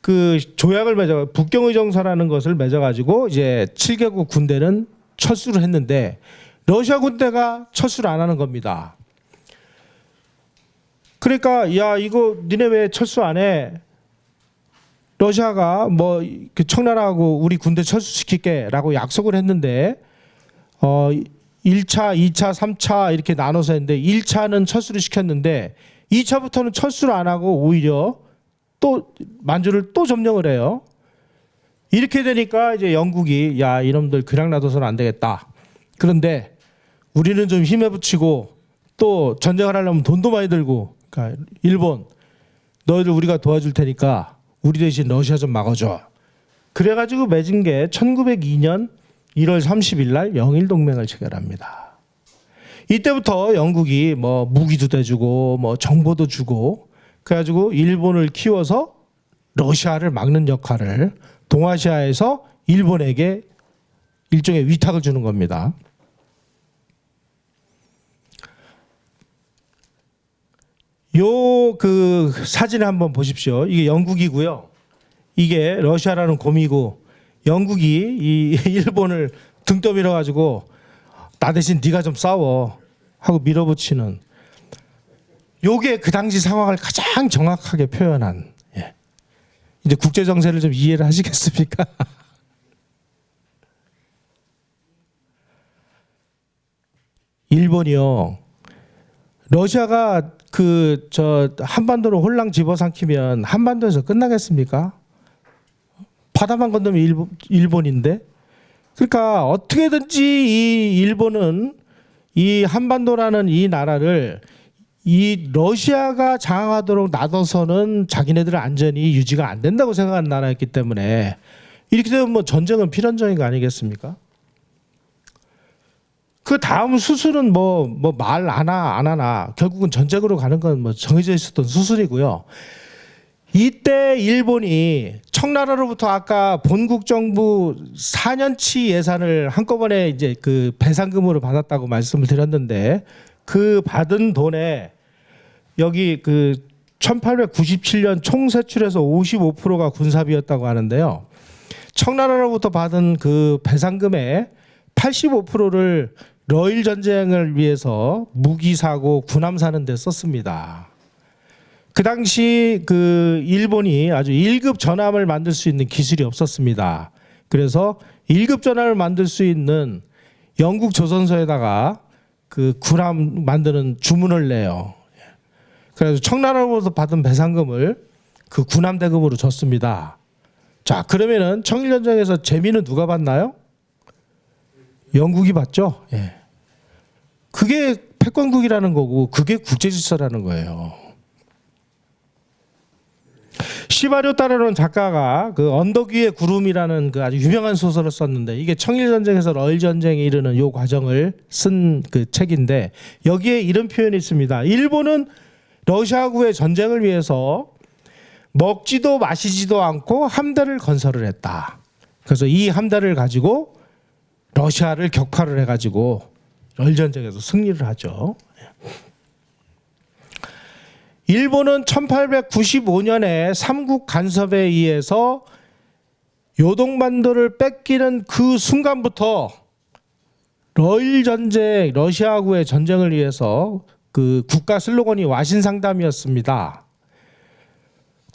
그 조약을 북경의정서라는 것을 맺어가지고 이제 7개국 군대는 철수를 했는데 러시아 군대가 철수를 안 하는 겁니다. 그러니까 야 이거 니네 왜 철수 안 해? 러시아가 뭐 그 청나라하고 우리 군대 철수시킬게라고 약속을 했는데 1차, 2차, 3차 이렇게 나눠서 했는데 1차는 철수를 시켰는데 2차부터는 철수를 안 하고 오히려 또 만주를 또 점령을 해요. 이렇게 되니까 이제 영국이 야 이놈들 그냥 놔둬서는 안 되겠다. 그런데 우리는 좀 힘에 붙이고 또 전쟁을 하려면 돈도 많이 들고 그러니까 일본 너희들 우리가 도와줄 테니까 우리 대신 러시아 좀 막아줘. 그래가지고 맺은 게 1902년 1월 30일 날 영일동맹을 체결합니다. 이때부터 영국이 뭐 무기도 대주고 뭐 정보도 주고 그래가지고 일본을 키워서 러시아를 막는 역할을 동아시아에서 일본에게 일종의 위탁을 주는 겁니다. 요 그 사진을 한번 보십시오. 이게 영국이고요. 이게 러시아라는 곰이고 영국이 이 일본을 등 떠밀어 가지고 나 대신 네가 좀 싸워 하고 밀어붙이는 요게 그 당시 상황을 가장 정확하게 표현한, 예. 이제 국제 정세를 좀 이해를 하시겠습니까? 일본이요. 러시아가 한반도로 홀랑 집어삼키면 한반도에서 끝나겠습니까? 바다만 건너면 일본인데. 그러니까 어떻게든지 이 일본은 이 한반도라는 이 나라를 이 러시아가 장악하도록 놔둬서는 자기네들의 안전이 유지가 안 된다고 생각하는 나라였기 때문에 이렇게 되면 뭐 전쟁은 필연적인 거 아니겠습니까? 그 다음 수순은 뭐 말 안 하나 결국은 전쟁으로 가는 건 뭐 정해져 있었던 수순이고요. 이때 일본이 청나라로부터 아까 본국 정부 4년치 예산을 한꺼번에 이제 그 배상금으로 받았다고 말씀을 드렸는데 그 받은 돈에 여기 그 1897년 총 세출에서 55%가 군사비였다고 하는데요. 청나라로부터 받은 그 배상금의 85%를 러일 전쟁을 위해서 무기 사고 군함 사는 데 썼습니다. 그 당시 그 일본이 아주 1급 전함을 만들 수 있는 기술이 없었습니다. 그래서 1급 전함을 만들 수 있는 영국 조선소에다가 그 군함 만드는 주문을 내요. 그래서 청나라로부터 받은 배상금을 그 군함 대금으로 줬습니다. 자, 그러면은 청일전쟁에서 재미는 누가 받나요? 영국이 받죠. 예. 그게 패권국이라는 거고 그게 국제질서라는 거예요. 시바리오 따르는 작가가 그 언덕 위의 구름이라는 그 아주 유명한 소설을 썼는데 이게 청일전쟁에서 러일전쟁에 이르는 요 과정을 쓴 그 책인데 여기에 이런 표현이 있습니다. 일본은 러시아하고의 전쟁을 위해서 먹지도 마시지도 않고 함대를 건설을 했다. 그래서 이 함대를 가지고 러시아를 격파를 해가지고 러일전쟁에서 승리를 하죠. 일본은 1895년에 삼국 간섭에 의해서 요동반도를 뺏기는 그 순간부터 러일전쟁, 러시아하고의 전쟁을 위해서 그 국가 슬로건이 와신상담이었습니다.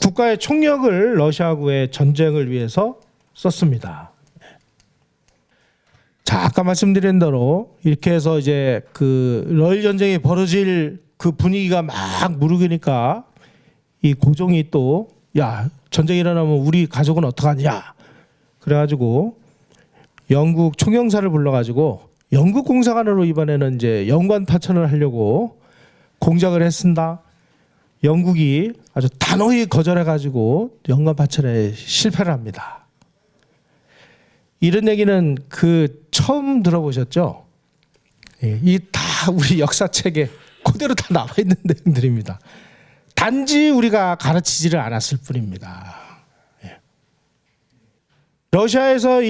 국가의 총력을 러시아하고의 전쟁을 위해서 썼습니다. 자, 아까 말씀드린 대로 이렇게 해서 이제 그 러일 전쟁이 벌어질 그 분위기가 막 무르기니까 이 고종이 또 야, 전쟁이 일어나면 우리 가족은 어떡하냐. 그래가지고 영국 총영사를 불러가지고 영국 공사관으로 이번에는 이제 영관 파천을 하려고 공작을 했습니다. 영국이 아주 단호히 거절해가지고 영관 파천에 실패를 합니다. 이런 얘기는 그 처음 들어보셨죠? 이 다 우리 역사책에 그대로 다 나와 있는 내용들입니다. 단지 우리가 가르치지를 않았을 뿐입니다. 러시아에서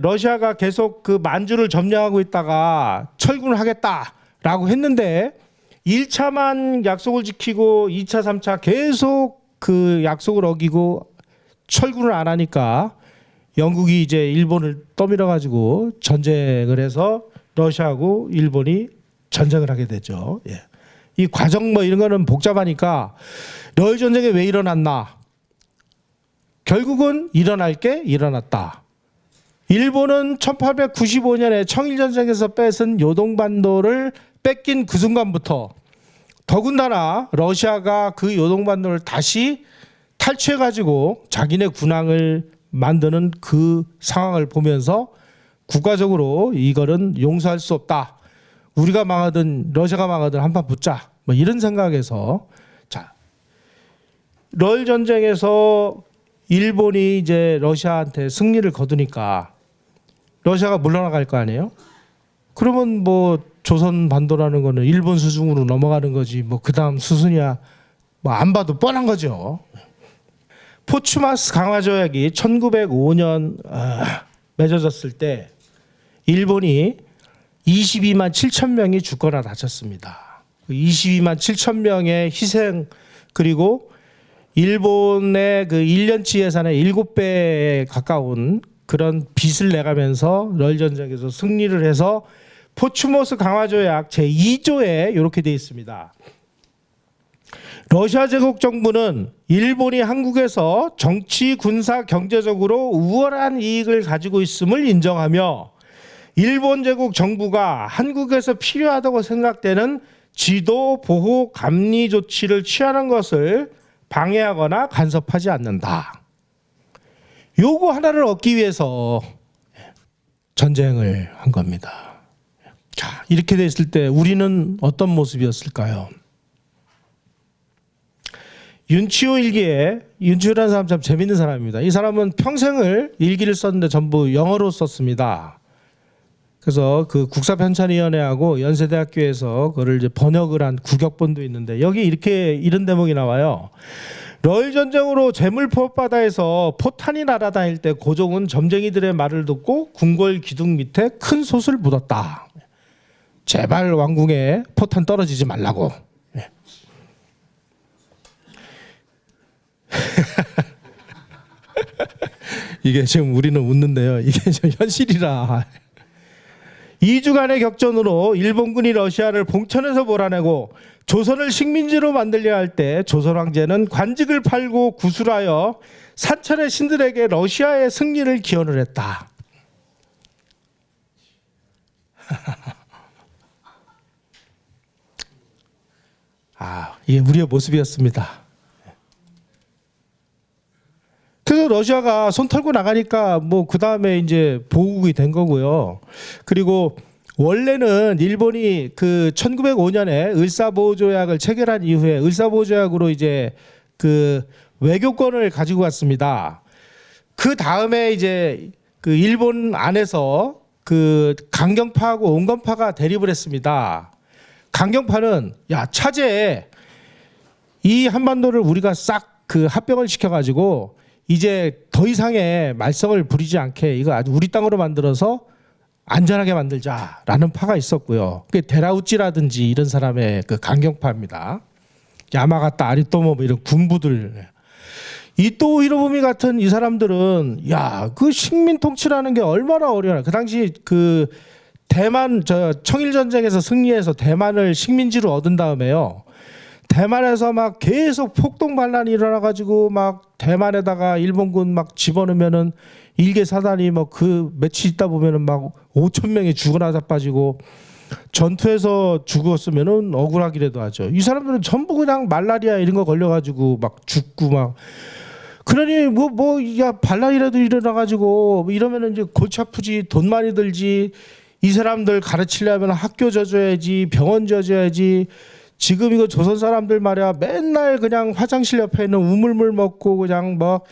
러시아가 계속 그 만주를 점령하고 있다가 철군을 하겠다라고 했는데 1차만 약속을 지키고 2차, 3차 계속 그 약속을 어기고 철군을 안 하니까 영국이 이제 일본을 떠밀어 가지고 전쟁을 해서 러시아하고 일본이 전쟁을 하게 되죠. 예. 이 과정 뭐 이런 거는 복잡하니까 러일 전쟁이 왜 일어났나? 결국은 일어날 게 일어났다. 일본은 1895년에 청일전쟁에서 뺏은 요동반도를 뺏긴 그 순간부터 더군다나 러시아가 그 요동반도를 다시 탈취해가지고 자기네 군항을 만드는 그 상황을 보면서 국가적으로 이거는 용서할 수 없다. 우리가 망하든 러시아가 망하든 한판 붙자. 뭐 이런 생각에서 자, 러일 전쟁에서 일본이 이제 러시아한테 승리를 거두니까 러시아가 물러나갈 거 아니에요? 그러면 뭐 조선 반도라는 거는 일본 수중으로 넘어가는 거지. 뭐 그다음 수순이야. 뭐 안 봐도 뻔한 거죠. 포츠마스 강화 조약이 1905년 맺어졌을 때 일본이 22만 7천 명이 죽거나 다쳤습니다. 22만 7천 명의 희생 그리고 일본의 그 1년치 예산의 7배에 가까운 그런 빚을 내가면서 러일 전쟁에서 승리를 해서 포츠마스 강화 조약 제2조에 이렇게 되어 있습니다. 러시아 제국 정부는 일본이 한국에서 정치, 군사, 경제적으로 우월한 이익을 가지고 있음을 인정하며 일본 제국 정부가 한국에서 필요하다고 생각되는 지도, 보호, 감리 조치를 취하는 것을 방해하거나 간섭하지 않는다. 요거 하나를 얻기 위해서 전쟁을 한 겁니다. 자, 이렇게 됐을 때 우리는 어떤 모습이었을까요? 윤치호 일기에, 윤치호라는 사람 참 재밌는 사람입니다. 이 사람은 평생을 일기를 썼는데 전부 영어로 썼습니다. 그래서 그 국사편찬위원회하고 연세대학교에서 그걸 이제 번역을 한 국역본도 있는데 여기 이렇게 이런 대목이 나와요. 러일 전쟁으로 제물포바다에서 포탄이 날아다닐 때 고종은 점쟁이들의 말을 듣고 궁궐 기둥 밑에 큰 솥을 묻었다. 제발 왕궁에 포탄 떨어지지 말라고. 이게 지금 우리는 웃는데요. 이게 좀 현실이라. 2주간의 격전으로 일본군이 러시아를 봉천에서 몰아내고 조선을 식민지로 만들려 할 때 조선 황제는 관직을 팔고 구술하여 사천의 신들에게 러시아의 승리를 기원을 했다. 이게 우리의 모습이었습니다. 그래서 러시아가 손 털고 나가니까 뭐 그 다음에 이제 보국이 된 거고요. 그리고 원래는 일본이 그 1905년에 을사보호조약을 체결한 이후에 을사보호조약으로 이제 그 외교권을 가지고 갔습니다. 그 다음에 이제 그 일본 안에서 그 강경파하고 온건파가 대립을 했습니다. 강경파는 야 차제에 이 한반도를 우리가 싹 그 합병을 시켜가지고 이제 더 이상의 말썽을 부리지 않게 이거 아주 우리 땅으로 만들어서 안전하게 만들자라는 파가 있었고요. 그게 데라우찌라든지 이런 사람의 그 강경파입니다. 야마가타, 아리토모 뭐 이런 군부들. 이토 히로부미 같은 이 사람들은 야, 그 식민 통치라는 게 얼마나 어려워. 그 당시 그 대만 청일 전쟁에서 승리해서 대만을 식민지로 얻은 다음에요. 대만에서 막 계속 폭동 반란이 일어나가지고 막 대만에다가 일본군 막 집어넣으면은 일개 사단이 뭐 그 며칠 있다 보면은 막 5천 명이 죽어나 자빠지고 전투에서 죽었으면은 억울하기라도 하죠. 이 사람들은 전부 그냥 말라리아 이런 거 걸려가지고 막 죽고 막 그러니 야 반란이라도 일어나가지고 이러면은 이제 골치 아프지 돈 많이 들지 이 사람들 가르치려면 학교 져줘야지 병원 져줘야지. 지금 이거 조선 사람들 말이야 맨날 그냥 화장실 옆에 있는 우물물 먹고 그냥 막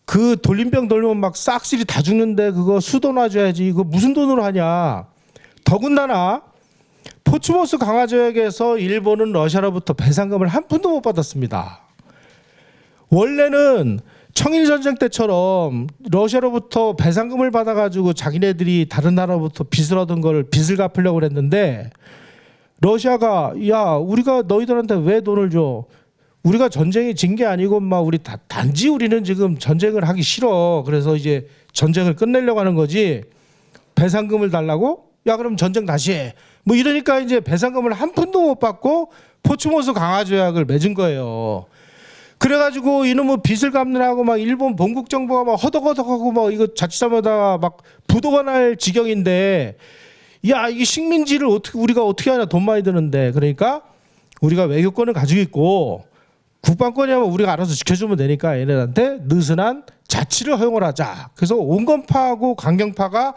그 돌림병 돌리면 막 싹쓸이 다 죽는데 그거 수도 놔줘야지. 이거 무슨 돈으로 하냐. 더군다나 포츠모스 강화조약에서 일본은 러시아로부터 배상금을 한 푼도 못 받았습니다. 원래는 청일전쟁 때처럼 러시아로부터 배상금을 받아가지고 자기네들이 다른 나라로부터 빚을 얻은 걸 빚을 갚으려고 그랬는데 러시아가 야 우리가 너희들한테 왜 돈을 줘? 우리가 전쟁이 진 게 아니고 막 우리 단지 우리는 지금 전쟁을 하기 싫어. 그래서 이제 전쟁을 끝내려고 하는 거지. 배상금을 달라고? 야 그럼 전쟁 다시 해. 뭐 이러니까 이제 배상금을 한 푼도 못 받고 포츠모스 강화조약을 맺은 거예요. 그래가지고 이놈의 빚을 갚느라고 막 일본 본국 정부가 막 허덕허덕하고 막 이거 자칫하다가 막 부도가 날 지경인데 야 이게 식민지를 우리가 어떻게 하냐 돈 많이 드는데 그러니까 우리가 외교권을 가지고 있고 국방권이면 우리가 알아서 지켜주면 되니까 얘네들한테 느슨한 자치를 허용을 하자. 그래서 온건파하고 강경파가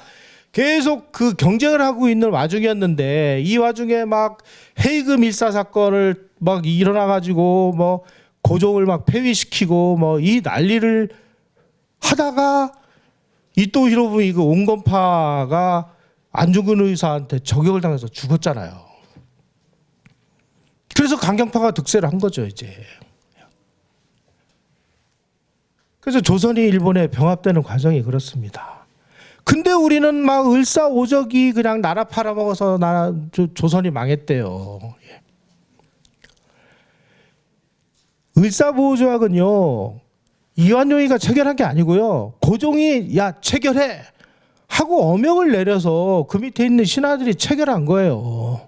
계속 그 경쟁을 하고 있는 와중이었는데 이 와중에 막 헤이그 밀사 사건을 막 일어나가지고 뭐 고종을 막 폐위시키고 뭐 이 난리를 하다가 이토 히로부미 그 온건파가 안중근 의사한테 저격을 당해서 죽었잖아요. 그래서 강경파가 득세를 한 거죠 이제. 그래서 조선이 일본에 병합되는 과정이 그렇습니다. 근데 우리는 막 을사오적이 그냥 나라 팔아먹어서 조선이 망했대요. 을사보호조약은요 이완용이가 체결한 게 아니고요 고종이 야 체결해 하고 어명을 내려서 그 밑에 있는 신하들이 체결한 거예요.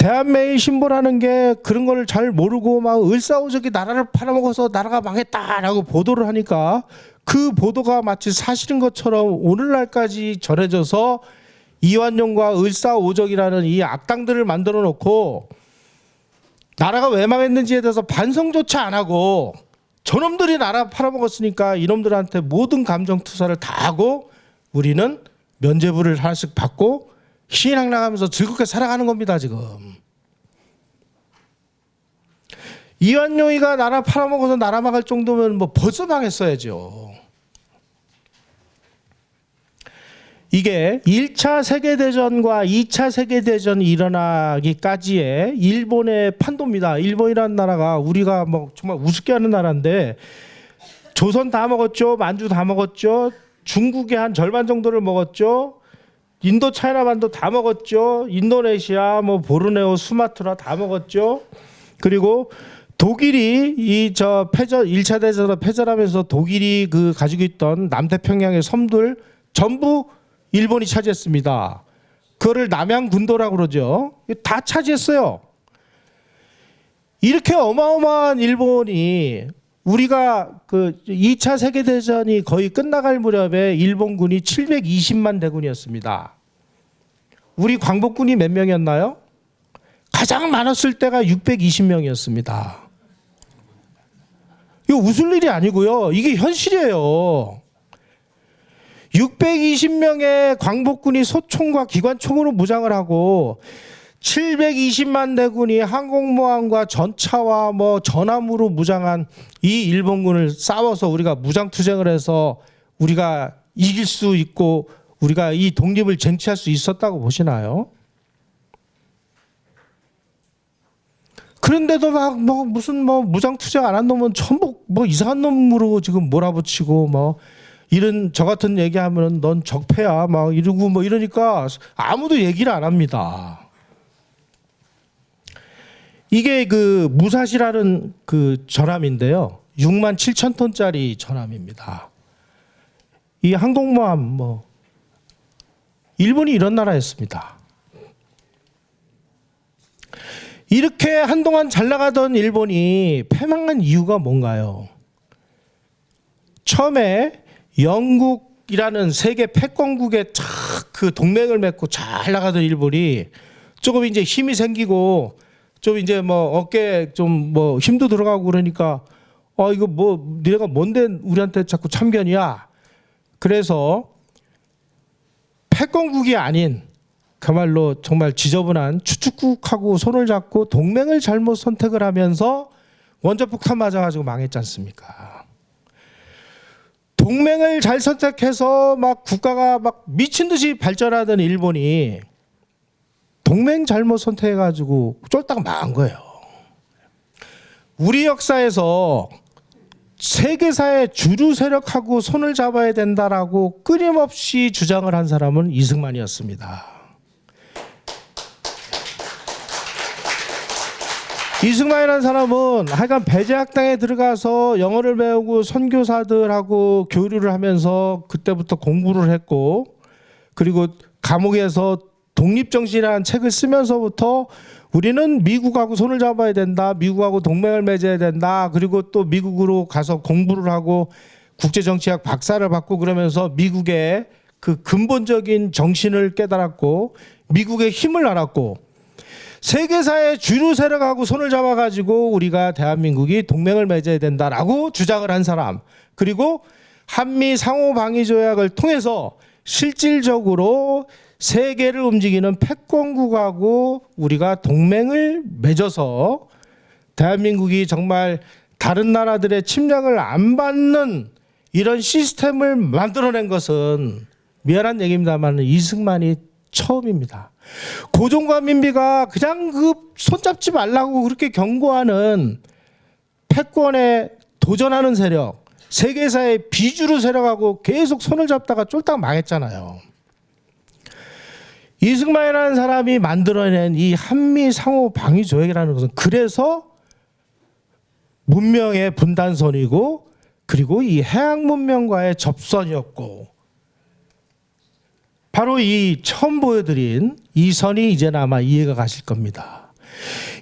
대한매일 신보라는 게 그런 걸 잘 모르고 막 을사오적이 나라를 팔아먹어서 나라가 망했다라고 보도를 하니까 그 보도가 마치 사실인 것처럼 오늘날까지 전해져서 이완용과 을사오적이라는 이 악당들을 만들어 놓고 나라가 왜 망했는지에 대해서 반성조차 안 하고 저놈들이 나라 팔아먹었으니까 이놈들한테 모든 감정투사를 다 하고 우리는 면죄부를 하나씩 받고 희희낙락하면서 즐겁게 살아가는 겁니다. 지금 이완용이가 나라 팔아먹어서 나라 망할 정도면 뭐 벌써 망했어야죠. 이게 1차 세계대전과 2차 세계대전이 일어나기까지의 일본의 판도입니다. 일본이라는 나라가 우리가 뭐 정말 우습게 하는 나라인데 조선 다 먹었죠. 만주 다 먹었죠. 중국의 한 절반 정도를 먹었죠. 인도 차이나 반도 다 먹었죠. 인도네시아 뭐 보르네오 수마트라 다 먹었죠. 그리고 독일이 이 저 패전 1차 대전으로 패전하면서 독일이 그 가지고 있던 남태평양의 섬들 전부 일본이 차지했습니다. 그거를 남양군도라고 그러죠. 다 차지했어요. 이렇게 어마어마한 일본이 우리가 그 2차 세계대전이 거의 끝나갈 무렵에 일본군이 720만 대군이었습니다. 우리 광복군이 몇 명이었나요? 가장 많았을 때가 620명이었습니다. 이거 웃을 일이 아니고요. 이게 현실이에요. 620명의 광복군이 소총과 기관총으로 무장을 하고 720만 대군이 항공모함과 전차와 뭐 전함으로 무장한 이 일본군을 싸워서 우리가 무장투쟁을 해서 우리가 이길 수 있고 우리가 이 독립을 쟁취할 수 있었다고 보시나요? 그런데도 막 뭐 무슨 뭐 무장투쟁 안 한 놈은 전부 뭐 이상한 놈으로 지금 몰아붙이고 뭐 이런 저 같은 얘기하면은 넌 적폐야 막 이러고 뭐 이러니까 아무도 얘기를 안 합니다. 이게 그 무사시라는 그 전함인데요. 6만 7천 톤짜리 전함입니다. 이 항공모함 뭐 일본이 이런 나라였습니다. 이렇게 한동안 잘 나가던 일본이 패망한 이유가 뭔가요? 처음에 영국이라는 세계 패권국에 그 동맹을 맺고 잘 나가던 일본이 조금 이제 힘이 생기고 좀 이제 뭐 어깨 좀 뭐 힘도 들어가고 그러니까 이거 뭐 니네가 뭔데 우리한테 자꾸 참견이야. 그래서 패권국이 아닌 그야말로 정말 지저분한 추축국하고 손을 잡고 동맹을 잘못 선택을 하면서 원자폭탄 맞아가지고 망했지 않습니까? 동맹을 잘 선택해서 막 국가가 막 미친 듯이 발전하던 일본이 동맹 잘못 선택해가지고 쫄딱 망한 거예요. 우리 역사에서 세계사의 주류 세력하고 손을 잡아야 된다라고 끊임없이 주장을 한 사람은 이승만이었습니다. 이승만이라는 사람은 하여간 배제학당에 들어가서 영어를 배우고 선교사들하고 교류를 하면서 그때부터 공부를 했고 그리고 감옥에서 독립정신이라는 책을 쓰면서부터 우리는 미국하고 손을 잡아야 된다. 미국하고 동맹을 맺어야 된다. 그리고 또 미국으로 가서 공부를 하고 국제정치학 박사를 받고 그러면서 미국의 그 근본적인 정신을 깨달았고 미국의 힘을 알았고 세계사의 주류 세력하고 손을 잡아가지고 우리가 대한민국이 동맹을 맺어야 된다라고 주장을 한 사람 그리고 한미 상호방위조약을 통해서 실질적으로 세계를 움직이는 패권국하고 우리가 동맹을 맺어서 대한민국이 정말 다른 나라들의 침략을 안 받는 이런 시스템을 만들어낸 것은 미안한 얘기입니다만 이승만이 처음입니다. 고종과 민비가 그냥 그 손잡지 말라고 그렇게 경고하는 패권에 도전하는 세력, 세계사의 비주류 세력하고 계속 손을 잡다가 쫄딱 망했잖아요. 이승만이라는 사람이 만들어낸 이 한미 상호 방위 조약이라는 것은 그래서 문명의 분단선이고 그리고 이 해양 문명과의 접선이었고 바로 이 처음 보여드린 이 선이 이제는 아마 이해가 가실 겁니다.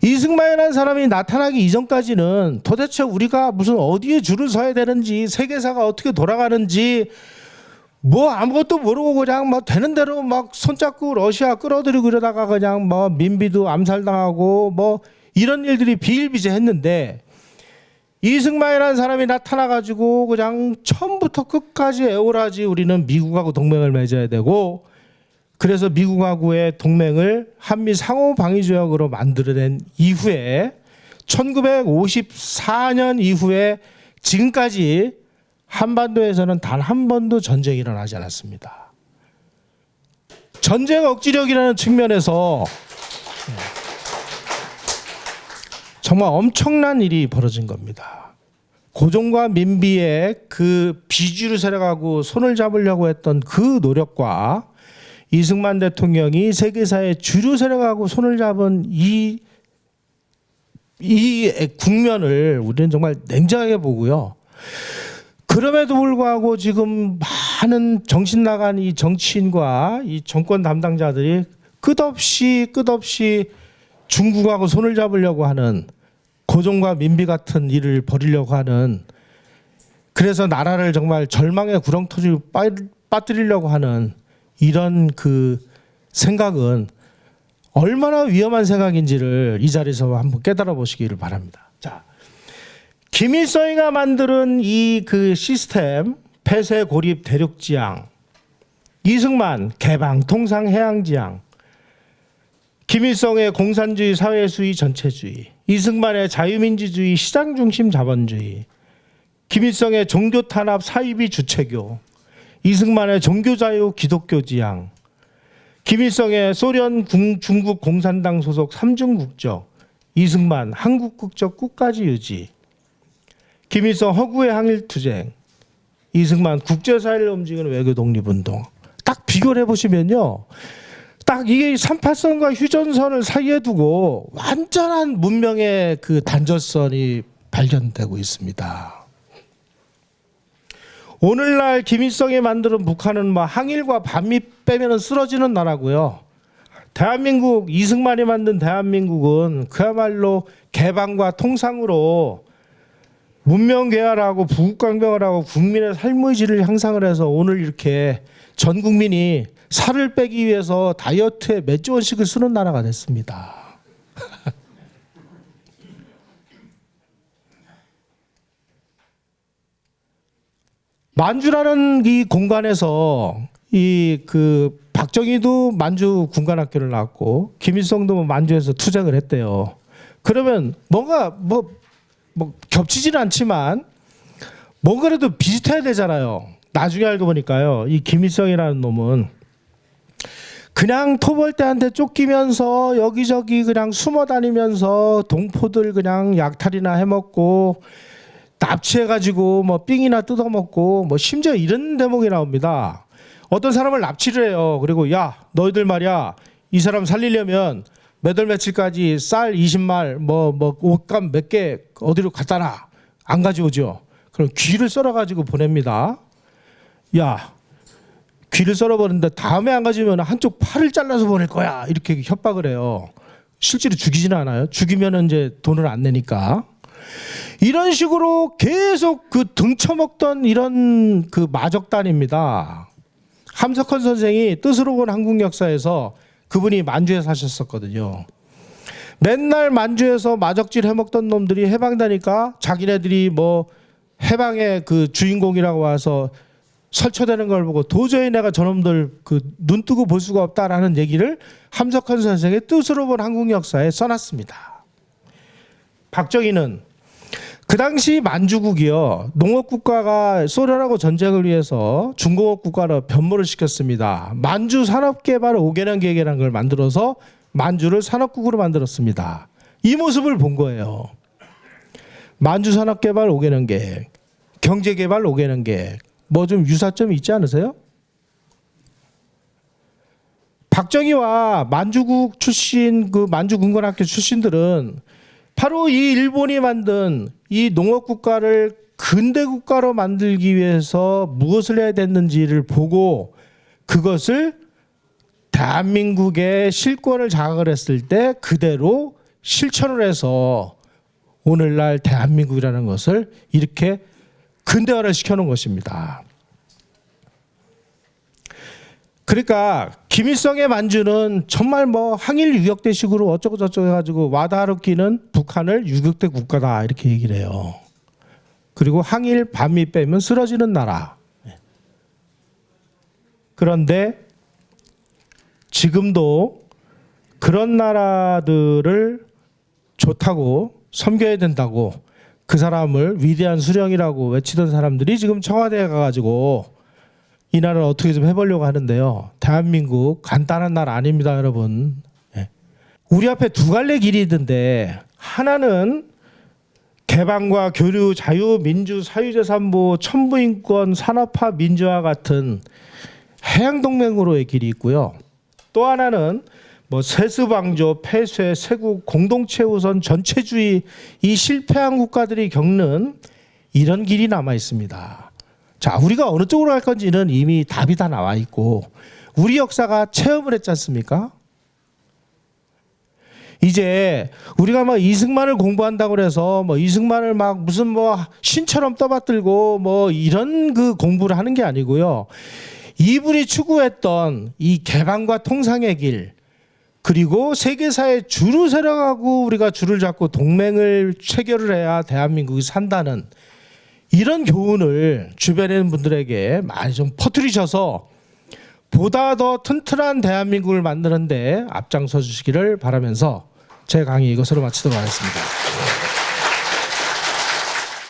이승만이라는 사람이 나타나기 이전까지는 도대체 우리가 무슨 어디에 줄을 서야 되는지, 세계사가 어떻게 돌아가는지 뭐 아무것도 모르고 그냥 뭐 되는 대로 막 손잡고 러시아 끌어들이고 이러다가 그냥 뭐 민비도 암살당하고 뭐 이런 일들이 비일비재했는데, 이승만이라는 사람이 나타나가지고 그냥 처음부터 끝까지 에오라지 우리는 미국하고 동맹을 맺어야 되고, 그래서 미국하고의 동맹을 한미 상호 방위 조약으로 만들어낸 이후에 1954년 이후에 지금까지 한반도에서는 단 한 번도 전쟁이 일어나지 않았습니다. 전쟁 억지력이라는 측면에서 정말 엄청난 일이 벌어진 겁니다. 고종과 민비의 그 비주류 세력하고 손을 잡으려고 했던 그 노력과 이승만 대통령이 세계사의 주류 세력하고 손을 잡은 이 국면을 우리는 정말 냉정하게 보고요. 그럼에도 불구하고 지금 많은 정신 나간 이 정치인과 이 정권 담당자들이 끝없이 중국하고 손을 잡으려고 하는, 고종과 민비 같은 일을 벌이려고 하는, 그래서 나라를 정말 절망의 구렁텅이로 빠뜨리려고 하는 이런 그 생각은 얼마나 위험한 생각인지를 이 자리에서 한번 깨달아 보시기를 바랍니다. 자, 김일성이가 만드는 이 그 시스템, 폐쇄 고립 대륙지향, 이승만 개방 통상 해양지향, 김일성의 공산주의 사회주의 전체주의, 이승만의 자유민주주의 시장중심 자본주의, 김일성의 종교탄압 사이비 주체교, 이승만의 종교자유 기독교 지향, 김일성의 소련 중국 공산당 소속 삼중국적, 이승만 한국 국적 끝까지 유지, 김일성 허구의 항일투쟁, 이승만 국제사회를 움직이는 외교 독립운동. 딱 비교를 해보시면요, 딱 이게 38선과 휴전선을 사이에 두고 완전한 문명의 그 단절선이 발견되고 있습니다. 오늘날 김일성이 만드는 북한은 뭐 항일과 반미 빼면은 쓰러지는 나라고요. 대한민국, 이승만이 만든 대한민국은 그야말로 개방과 통상으로 문명 개화하고 부국강병을 하고 국민의 삶의 질을 향상을 해서 오늘 이렇게 전 국민이 살을 빼기 위해서 다이어트에 몇 조 원씩을 쓰는 나라가 됐습니다. 만주라는 이 공간에서 이 그 박정희도 만주 군관학교를 나왔고 김일성도 뭐 만주에서 투쟁을 했대요. 그러면 뭔가 뭐 겹치지는 않지만 뭔가라도 비슷해야 되잖아요. 나중에 알고 보니까요, 이 김일성이라는 놈은 그냥 토벌대한테 쫓기면서 여기저기 그냥 숨어 다니면서 동포들 그냥 약탈이나 해먹고 납치해가지고 뭐 삥이나 뜯어먹고 뭐 심지어 이런 대목이 나옵니다. 어떤 사람을 납치를 해요. 그리고 야, 너희들 말이야, 이 사람 살리려면 몇 월 며칠까지 쌀 20말 뭐 옷감 몇 개 어디로 갖다 놔. 안 가져오죠. 그럼 귀를 썰어가지고 보냅니다. 야, 귀를 썰어버리는데 다음에 안 가져오면 한쪽 팔을 잘라서 보낼 거야. 이렇게 협박을 해요. 실제로 죽이지는 않아요. 죽이면 이제 돈을 안 내니까. 이런 식으로 계속 그 등쳐먹던 이런 그 마적단입니다. 함석헌 선생이 뜻으로 본 한국 역사에서 그분이 만주에 사셨었거든요. 맨날 만주에서 마적질 해먹던 놈들이 해방되니까 자기네들이 뭐 해방의 그 주인공이라고 와서 설쳐되는 걸 보고 도저히 내가 저놈들 그 눈 뜨고 볼 수가 없다라는 얘기를 함석헌 선생의 뜻으로 본 한국 역사에 써놨습니다. 박정희는 그 당시 만주국이요, 농업국가가 소련하고 전쟁을 위해서 중공업국가로 변모를 시켰습니다. 만주 산업개발 5개년 계획이라는 걸 만들어서 만주를 산업국으로 만들었습니다. 이 모습을 본 거예요. 만주 산업개발 5개년 계획, 경제개발 5개년 계획, 뭐 좀 유사점이 있지 않으세요? 박정희와 만주국 출신, 그 만주군관학교 출신들은 바로 이 일본이 만든 이 농업국가를 근대국가로 만들기 위해서 무엇을 해야 됐는지를 보고 그것을 대한민국의 실권을 장악을 했을 때 그대로 실천을 해서 오늘날 대한민국이라는 것을 이렇게 근대화를 시켜놓은 것입니다. 그러니까 김일성의 만주는 정말 뭐 항일 유격대식으로 어쩌고 저쩌고 해가지고 와다르기는 북한을 유격대 국가다 이렇게 얘기를 해요. 그리고 항일 반미 빼면 쓰러지는 나라. 그런데 지금도 그런 나라들을 좋다고 섬겨야 된다고 그 사람을 위대한 수령이라고 외치던 사람들이 지금 청와대에 가가지고 이 나라를 어떻게 좀 해보려고 하는데요. 대한민국 간단한 나라 아닙니다, 여러분. 우리 앞에 두 갈래 길이 있는데 하나는 개방과 교류, 자유, 민주, 사유재산보호, 천부인권, 산업화, 민주화 같은 해양동맹으로의 길이 있고요. 또 하나는 뭐 세습왕조, 폐쇄, 세국, 공동체 우선, 전체주의 이 실패한 국가들이 겪는 이런 길이 남아 있습니다. 자, 우리가 어느 쪽으로 갈 건지는 이미 답이 다 나와 있고 우리 역사가 체험을 했지 않습니까? 이제 우리가 막 이승만을 공부한다고 해서 뭐 이승만을 막 무슨 뭐 신처럼 떠받들고 뭐 이런 그 공부를 하는 게 아니고요. 이분이 추구했던 이 개방과 통상의 길, 그리고 세계사에 줄을 세워가고 우리가 줄을 잡고 동맹을 체결을 해야 대한민국이 산다는 이런 교훈을 주변에 있는 분들에게 많이 좀 퍼뜨리셔서 보다 더 튼튼한 대한민국을 만드는 데 앞장서 주시기를 바라면서 제 강의 이것으로 마치도록 하겠습니다.